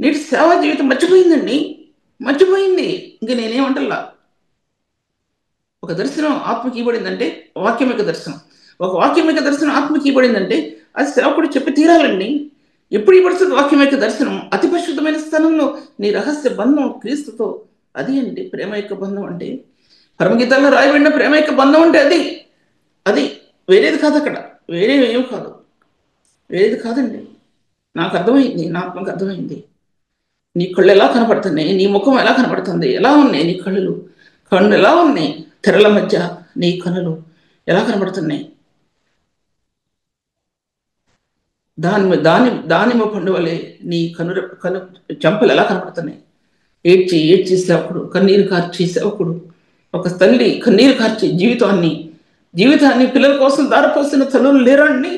నేటి సేవా జీవితం మర్చిపోయింది. ఇంక నేనేమంటల్లా. ఒక దర్శనం ఆత్మకి ఇవ్వబడిందంటే వాక్యం యొక్క దర్శనం, ఆత్మకి ఇవ్వబడిందంటే అది సేవకుడు చెప్పి తీరాలండి. ఎప్పుడు ఇవ్వబడుతుంది వాక్యం యొక్క దర్శనం? అతి పరిశుద్ధమైన స్థలంలో నీ రహస్య బంధం క్రీస్తుతో. అది అండి ప్రేమ యొక్క బంధం అంటే. పరమగీతాల్లో రాయబడిన ప్రేమ యొక్క బంధం అంటే అది వేరేది కాదు. అక్కడ వేరే ఏం కాదు, వేరేది కాదండి. నాకు అర్థమైంది, నా ఆత్మకు అర్థమైంది. నీ కళ్ళు ఎలా కనపడుతున్నాయి, నీ ముఖం ఎలా కనపడుతుంది, ఎలా ఉన్నాయి నీ కళ్ళు ఎలా ఉన్నాయి, తెరల మధ్య నీ కనులు ఎలా కనబడుతున్నాయి? దానిమ్మ పండు వలె నీ కను చెంపలు ఎలా కనబడుతున్నాయి? ఏడ్చి సేవకుడు, కన్నీరు కార్చి సేవకుడు, ఒక తల్లి కన్నీరు కార్చి జీవితాన్ని పిల్లల కోసం దారపోసిన తల్లులు లేరండి.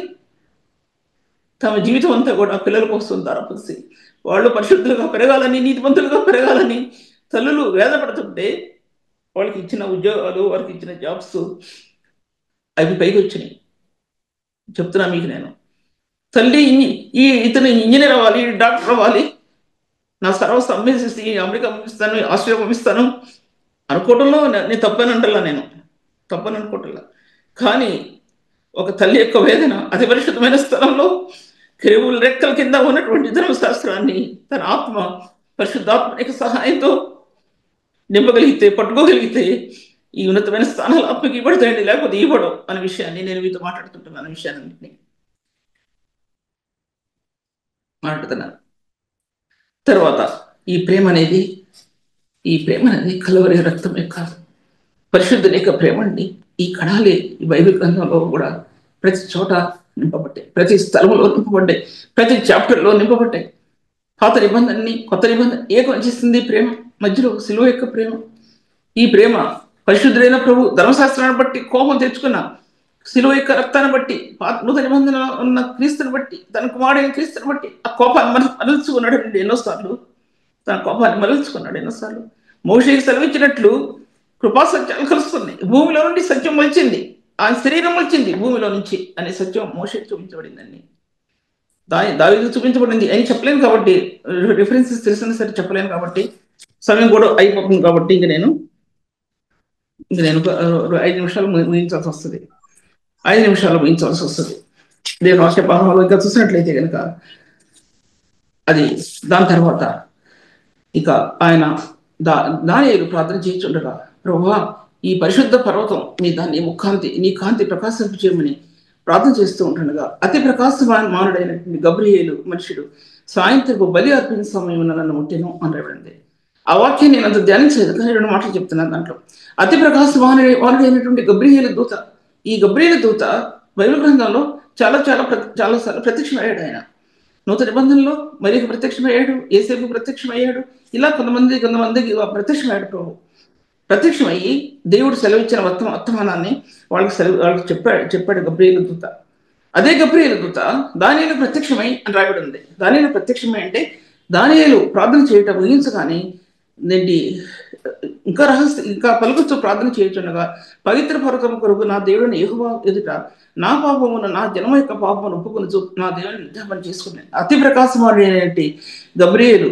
తమ జీవితం అంతా కూడా పిల్లల కోసం దారపోసి వాళ్ళు పరిశుద్ధులుగా పెరగాలని, నీతివంతులుగా పెరగాలని తల్లులు వేదపడుతుంటే వాళ్ళకి ఇచ్చిన ఉద్యోగాలు, వారికి ఇచ్చిన జాబ్స్ అవి పైకి వచ్చినాయి. చెప్తున్నా మీకు నేను. తల్లి ఇతను ఇంజనీర్ అవ్వాలి, డాక్టర్ అవ్వాలి, నా సర్వస్వం అమ్మేసేసి అమెరికా పంపిస్తాను, ఆస్ట్రేలియా పంపిస్తాను అనుకోవటంలో నేను తప్పని అనుకోవటంలా. కానీ ఒక తల్లి యొక్క వేదన అతి పరిశుద్ధమైన స్థలంలో కెరూబుల రెక్కల కింద ఉన్నటువంటి ధర్మశాస్త్రాన్ని తన ఆత్మ పరిశుద్ధాత్మ సహాయంతో నింపగలిగితే, పట్టుకోగలిగితే ఈ ఉన్నతమైన స్థానాలు ఆత్మకి ఇవ్వడతాయండి, లేకపోతే ఇవ్వడం అనే విషయాన్ని నేను మీతో మాట్లాడుతున్నాను. తర్వాత ఈ ప్రేమ అనేది కలువరి రక్తం యొక్క పరిశుద్ధుల యొక్క ప్రేమ అండి. ఈ కణాలే ఈ బైబిల్ గ్రంథంలో కూడా ప్రతి చోట నింపబడ్డాయి, ప్రతి స్థలంలో నింపబడ్డాయి, ప్రతి చాప్టర్లో నింపబడ్డాయి. పాత నిబంధనని కొత్త నిబంధన ఏకం చేసింది ప్రేమ. మధ్యలో సిలువ యొక్క ప్రేమ. ఈ ప్రేమ పరిశుద్ధులైన ప్రభు ధర్మశాస్త్రాన్ని బట్టి కోపం తెచ్చుకున్న సిలువ యొక్క రక్తాన్ని బట్టి, నూతన నిబంధన ఉన్న క్రీస్తుని బట్టి, తన కుమారుడైన క్రీస్తుని బట్టి ఆ కోపాన్ని మరల్చుకున్నాడు ఎన్నోసార్లు. మోషేకి సెలవిచ్చినట్లు కృపా సత్యాలు కలుస్తున్నాయి. భూమిలో నుండి సత్యం వచ్చింది. ఆయన శరీరం వచ్చింది భూమిలో నుంచి అనే సత్యం మోషేకి చూపించబడిందండి. దావీదుకు చూపించబడింది అని చెప్పలేను కాబట్టి, రిఫరెన్సెస్ తెలిసిన సరే చెప్పలేను కాబట్టి, సమయం కూడా అయిపోతుంది కాబట్టి ఇంక నేను 5 నిమిషాలు ముగించాల్సి వస్తుంది. 5 నిమిషాలు ముగించాల్సి వస్తుంది. నేను వాక్య భాగంలో ఇంకా చూసినట్లయితే కనుక అది దాని తర్వాత ఇక ఆయన దానియేలు ప్రార్థన చేయించుండగా, ప్రభువా ఈ పరిశుద్ధ పర్వతం నీ కాంతి ప్రకాశింపు చేయమని ప్రార్థన చేస్తూ ఉంటుండగా, అతి ప్రకాశమానుడైనటువంటి గబ్రియేలు మనుషుడు సాయంత్రపు బలి అర్పించిన సమయం నన్ను ముట్టెను అని రాయబడింది. ఆ వాక్యం నేను అంత ధ్యానించలేదు, కానీ 2 మాటలు చెప్తున్నాను దాంట్లో. అతి ప్రకాశమానుడైనటువంటి గబ్రియేలు దూత, ఈ గబ్రియేలు దూత బైబిల్ గ్రంథంలో చాలా చాలా చాలా సార్లు ప్రత్యక్షమయ్యాడు. ఆయన నూతన నిబంధనలో మరీకు ప్రత్యక్షమయ్యాడు, యేసేపుకు ప్రత్యక్షమయ్యాడు, ఇలా కొంతమందికి ప్రత్యక్షమయ్యాడు. ప్రభు ప్రత్యక్షమయ్యి దేవుడు సెలవిచ్చిన వర్తమానాన్ని వాళ్ళకి చెప్పాడు గబ్రియేలు దూత. అదే గబ్రియేలు దూత దానియేలు ప్రత్యక్షమై అని రాయబడి ఉంది. దానియేలు ప్రత్యక్షమై అంటే దానియేలు ప్రార్థన చేయటం ఊహించగానే ఇంకా పలుకుతూ ప్రార్థన చేయుచుండగా, పవిత్ర పర్వతం కొరకు నా దేవుడిని యెహోవా ఎదుట నా పాపమును నా జన్మ యొక్క పాపమును ఒప్పుకొని నా దేవుని విజ్ఞాపన చేసుకున్నాను. అతి ప్రకాశమానటువంటి గబ్రియేలు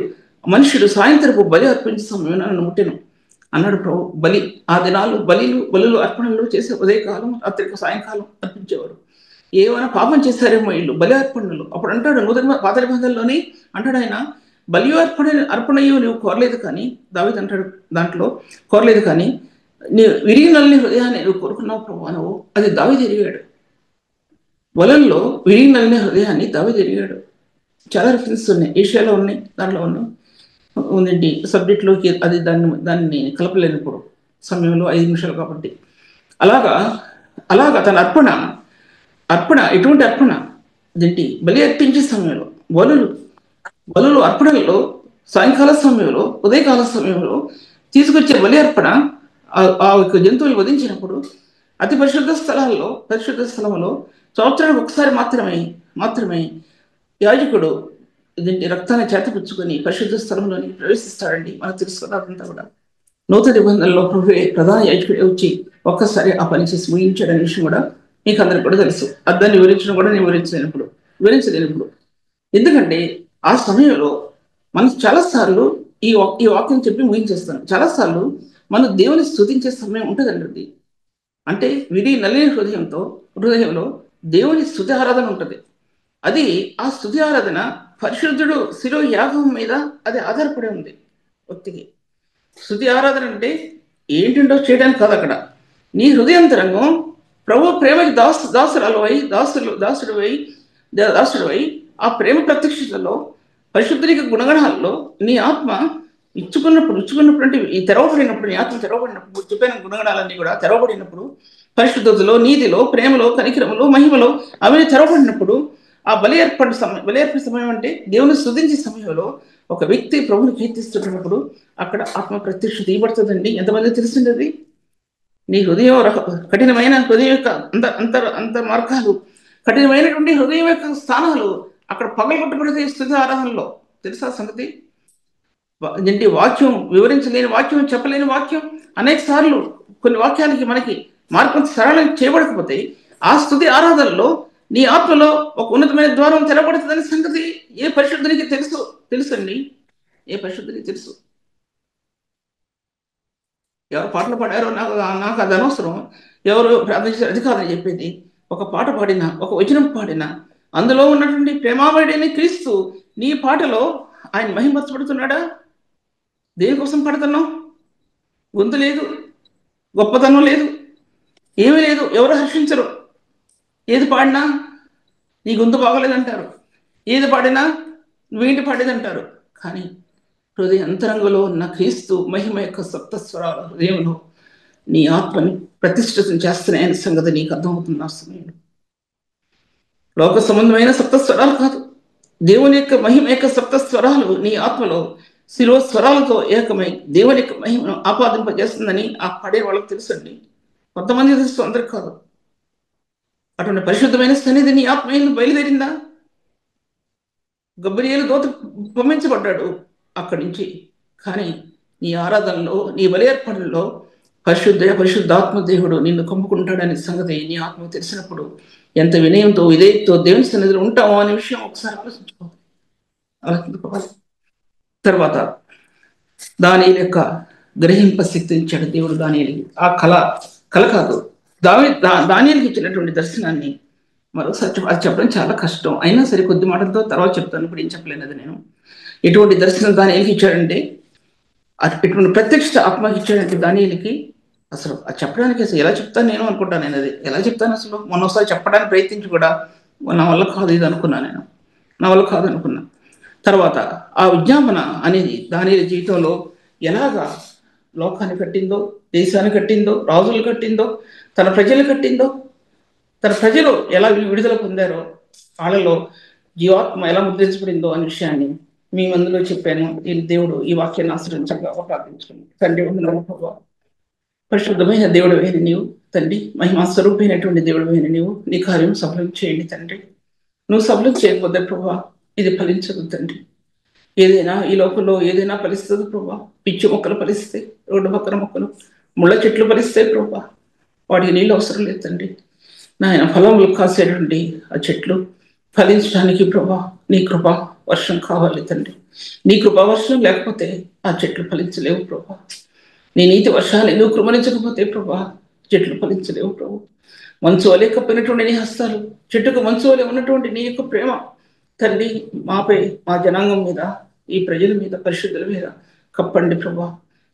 మనుషుడు సాయంత్రపు బలి అర్పించే సమయం నన్ను ముట్టెను అన్నాడు ప్రభు. బలి ఆ దినాలు బలులు అర్పణలు చేసే ఉదయకాలం, రాత్రికి సాయంకాలం అర్పించేవారు. ఏమైనా పాపం చేస్తారేమో వీళ్ళు బలి అర్పణలు. అప్పుడు అంటాడు పాత నిబంధనలోనే అంటాడు ఆయన, బలి అర్పణయో నువ్వు కోరలేదు కానీ, దావీదు అంటాడు దాంట్లో, కోరలేదు కానీ విరిగినల్ని హృదయాన్ని నువ్వు కోరుకున్నావు ప్రభు నువ్వు. అది దావీదు ఎరిగాడు. వలల్లో విరిగినల్ని హృదయాన్ని దావీదు ఎరిగాడు. చాలా రిఫరెన్స్ ఉన్నాయి, ఏషియాలో ఉన్నాయి, దాంట్లో ఉన్నాయి. ఉందండి సబ్జెక్ట్లోకి అది దాన్ని కలపలేనప్పుడు సమయంలో 5 నిమిషాలు కాబట్టి. అలాగా తన అర్పణ ఎటువంటి అర్పణ అదేంటి బలి అర్పించే సమయంలో బలులు అర్పణలో సాయంకాల సమయంలో ఉదయకాల సమయంలో తీసుకొచ్చే బలి అర్పణ ఆ యొక్క జంతువులు వధించినప్పుడు అతి పరిశుద్ధ స్థలంలో సంవత్సరానికి ఒకసారి మాత్రమే యాజకుడు ఇదేంటి రక్తాన్ని చేతపుచ్చుకొని పరిశుద్ధ స్థలంలోని ప్రవేశిస్తాడండి. మనకు తెలుసు కదా అదంతా కూడా. నూతన నిబంధనలో ప్రభువే ప్రధాన యాజకుడు వచ్చి ఒక్కసారి ఆ పని చేసి ముగించాడనే విషయం కూడా మీకు అందరికి కూడా తెలుసు. అర్థాన్ని వివరించడం కూడా నేను వివరించలేనప్పుడు ఎందుకంటే ఆ సమయంలో మనం చాలాసార్లు ఈ వాక్యం చెప్పి ముగించేస్తాను. చాలాసార్లు మనం దేవుని స్తుతించే సమయం ఉంటుందండి. అంటే నల్లని హృదయంలో దేవుని స్తుతి ఆరాధన ఉంటుంది. అది ఆ స్తుతి ఆరాధన పరిశుద్ధుడు శిలో యాగం మీద అది ఆధారపడి ఉంది. వ్యక్తికి స్తుతి ఆరాధన అంటే ఏంటింటో చేయడానికి కాదు. అక్కడ నీ హృదయాంతరంగం ప్రభు ప్రేమకి దాసుడువై ఆ ప్రేమ ప్రత్యక్షతలో పరిశుద్ధునికి గుణగణాల్లో నీ ఆత్మ ఇచ్చుకున్నప్పుడు అంటే ఈ తెరవబడినప్పుడు, నీ ఆత్మ తెరవబడినప్పుడు, చెప్పిన గుణగణాలన్నీ కూడా తెరవబడినప్పుడు, పరిశుద్ధతలో, నీతిలో, ప్రేమలో, కనికరములో, మహిమలో అవన్నీ తెరవబడినప్పుడు ఆ బలి అర్పణ సమయం అంటే దేవుని స్తుతించే సమయంలో ఒక వ్యక్తి ప్రభుని కీర్తిస్తున్నప్పుడు అక్కడ ఆత్మ ప్రత్యక్ష తీయబడుతుందండి. ఎంతమంది తెలిసింది అది? నీ హృదయం కఠినమైన హృదయం యొక్క అంత మార్గాలు, కఠినమైనటువంటి హృదయం యొక్క స్థానాలు అక్కడ పగలగొట్టబడితే స్తుతి ఆరాధనలో. తెలుసా సంగతి? ఏంటి వాక్యం వివరించలేని వాక్యం, చెప్పలేని వాక్యం అనేక సార్లు కొన్ని వాక్యాలకి మనకి మార్గం సరళం చేయబడకపోతే ఆ స్తుతి ఆరాధనలో నీ ఆత్మలో ఒక ఉన్నతమైన ద్వారం తెరబడుతుందనే సంగతి ఏ పరిశుద్ధునికి తెలుసండి. ఏ పరిశుద్ధునికి తెలుసు? ఎవరు పాటలు పాడారో నాకు అది అనవసరం. ఎవరు ప్రార్థన చేశారు అది కాదని చెప్పేది. ఒక పాట పాడినా, ఒక వచనం పాడినా, అందులో ఉన్నటువంటి ప్రేమామయుడైన క్రీస్తు నీ పాటలో ఆయన మహిమపరచబడుతున్నాడా? దేనికోసం పాడుతున్నావు? గొంతు లేదు, గొప్పతనం లేదు, ఏమీ లేదు, ఎవరు హర్షించరు. ఏది పాడినా నీ గొంతు బాగోలేదంటారు, ఏది పాడినా నువ్వేంటి పాడేదంటారు. కానీ హృదయ అంతరంగంలో ఉన్న క్రీస్తు మహిమ యొక్క సప్తస్వరాల హృదయంలో నీ ఆత్మని ప్రతిష్ఠితం చేస్తున్నాయని సంగతి నీకు అర్థమవుతుంది. ఆ సమయంలో లోక సంబంధమైన సప్తస్వరాలు కాదు, దేవుని యొక్క మహిమ యొక్క సప్తస్వరాలు నీ ఆత్మలో శిలో స్వరాలతో ఏకమై దేవుని యొక్క మహిమను ఆపాదింపజేస్తుందని ఆ పాడే వాళ్ళకి తెలుసండి. కొంతమంది తెలుసు, అందరికి కాదు. అటువంటి పరిశుద్ధమైన సన్నిధి నీ ఆత్మీయంలో బయలుదేరిందా? గబ్రియేలు దూత పంపించబడ్డాడు అక్కడి నుంచి. కానీ నీ ఆరాధనలో, నీ బలి అర్పణలో పరిశుద్ధాత్మ దేవుడు నిన్ను కమ్ముకుంటాడనే సంగతి నీ ఆత్మ తెలిసినప్పుడు ఎంత వినయంతో విధేయతో దేవుని సన్నిధిలో ఉంటామో అనే విషయం ఒకసారి ఆలోచించుకోవాలి. తర్వాత దానియేలు యొక్క గ్రహింప శక్తి ఇచ్చాడు దేవుడు దానియేలుకి. ఆ కళ కాదు, దానియేలుకి ఇచ్చినటువంటి దర్శనాన్ని మరోసారి అది చెప్పడం చాలా కష్టం. అయినా సరే కొద్ది మాటలతో తర్వాత చెప్తాను, ఇప్పుడు ఏం చెప్పలేనది నేను. ఎటువంటి దర్శనం దానియేలుకి ఇచ్చాడంటే, ఎటువంటి ప్రత్యక్ష ఆత్మకి ఇచ్చాడంటే దానియేలుకి అసలు అది చెప్పడానికి అసలు ఎలా చెప్తాను నేను అనుకుంటాను. నేను అది ఎలా చెప్తాను అసలు మొన్నోసారి చెప్పడానికి ప్రయత్నించి కూడా నా వల్ల కాదు ఇది అనుకున్నాను. నా వల్ల కాదు అనుకున్నా. తర్వాత ఆ విజ్ఞాపన అనేది దానియేలు జీవితంలో ఎలాగా లోకాన్ని కట్టిందో, దేశాన్ని కట్టిందో, రాజులు కట్టిందో, తన ప్రజలు కట్టిందో, తన ప్రజలు ఎలా విడుదల పొందారో, వాళ్ళలో జీవాత్మ ఎలా ముద్రించబడిందో అనే విషయాన్ని మీ మందులో చెప్పాను. ఈ దేవుడు ఈ వాక్యాన్ని ఆశ్రయించగా ప్రార్థించుకున్నాను. తండ్రి పరిశుద్ధమైన దేవుడు అయిన నీవు, తండ్రి మహిమా స్వరూపమైనటువంటి దేవుడు అయిన నీవు, నీ కార్యం సఫలం చేయండి తండ్రి. నువ్వు సఫలం చేయకపోతే ప్రభా ఇది ఫలించదు తండ్రి. ఏదైనా ఈ లోకంలో ఏదైనా ఫలిస్తుంది ప్రభా. పిచ్చి మొక్కలు ఫలిస్తే, రోడ్డు పక్కన మొక్కలు, ముళ్ళ చెట్లు ఫలిస్తే ప్రభా వాటికి నీళ్ళు అవసరం లేదు తండ్రి. నాయన ఫలములు కాసేటువంటి ఆ చెట్లు ఫలించడానికి ప్రభా నీ కృపా వర్షం కావాలి తండ్రి. నీ కృపా వర్షం లేకపోతే ఆ చెట్లు ఫలించలేవు ప్రభా. నీ నీతి వర్షాలు ఎందుకు కృమరించకపోతే ప్రభా చెట్లు ఫలించలేవు ప్రభు. మంచు వలె కప్పినటువంటి నీ హస్తాలు, చెట్టుకు మంచు వలె ఉన్నటువంటి నీ యొక్క ప్రేమ తండ్రి మాపై, మా జనాంగం మీద, ఈ ప్రజల మీద, పరిశుద్ధుల మీద కప్పండి ప్రభా.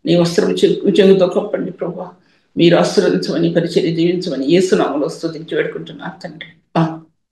నీ వస్త్రం చెంగుతో కప్పండి ప్రభా. మీరు ఆశీర్వదించమని, పరిచర్య జీవించమని యేసు నామములో స్తుతించి వేడుకుంటున్నాను తండ్రి.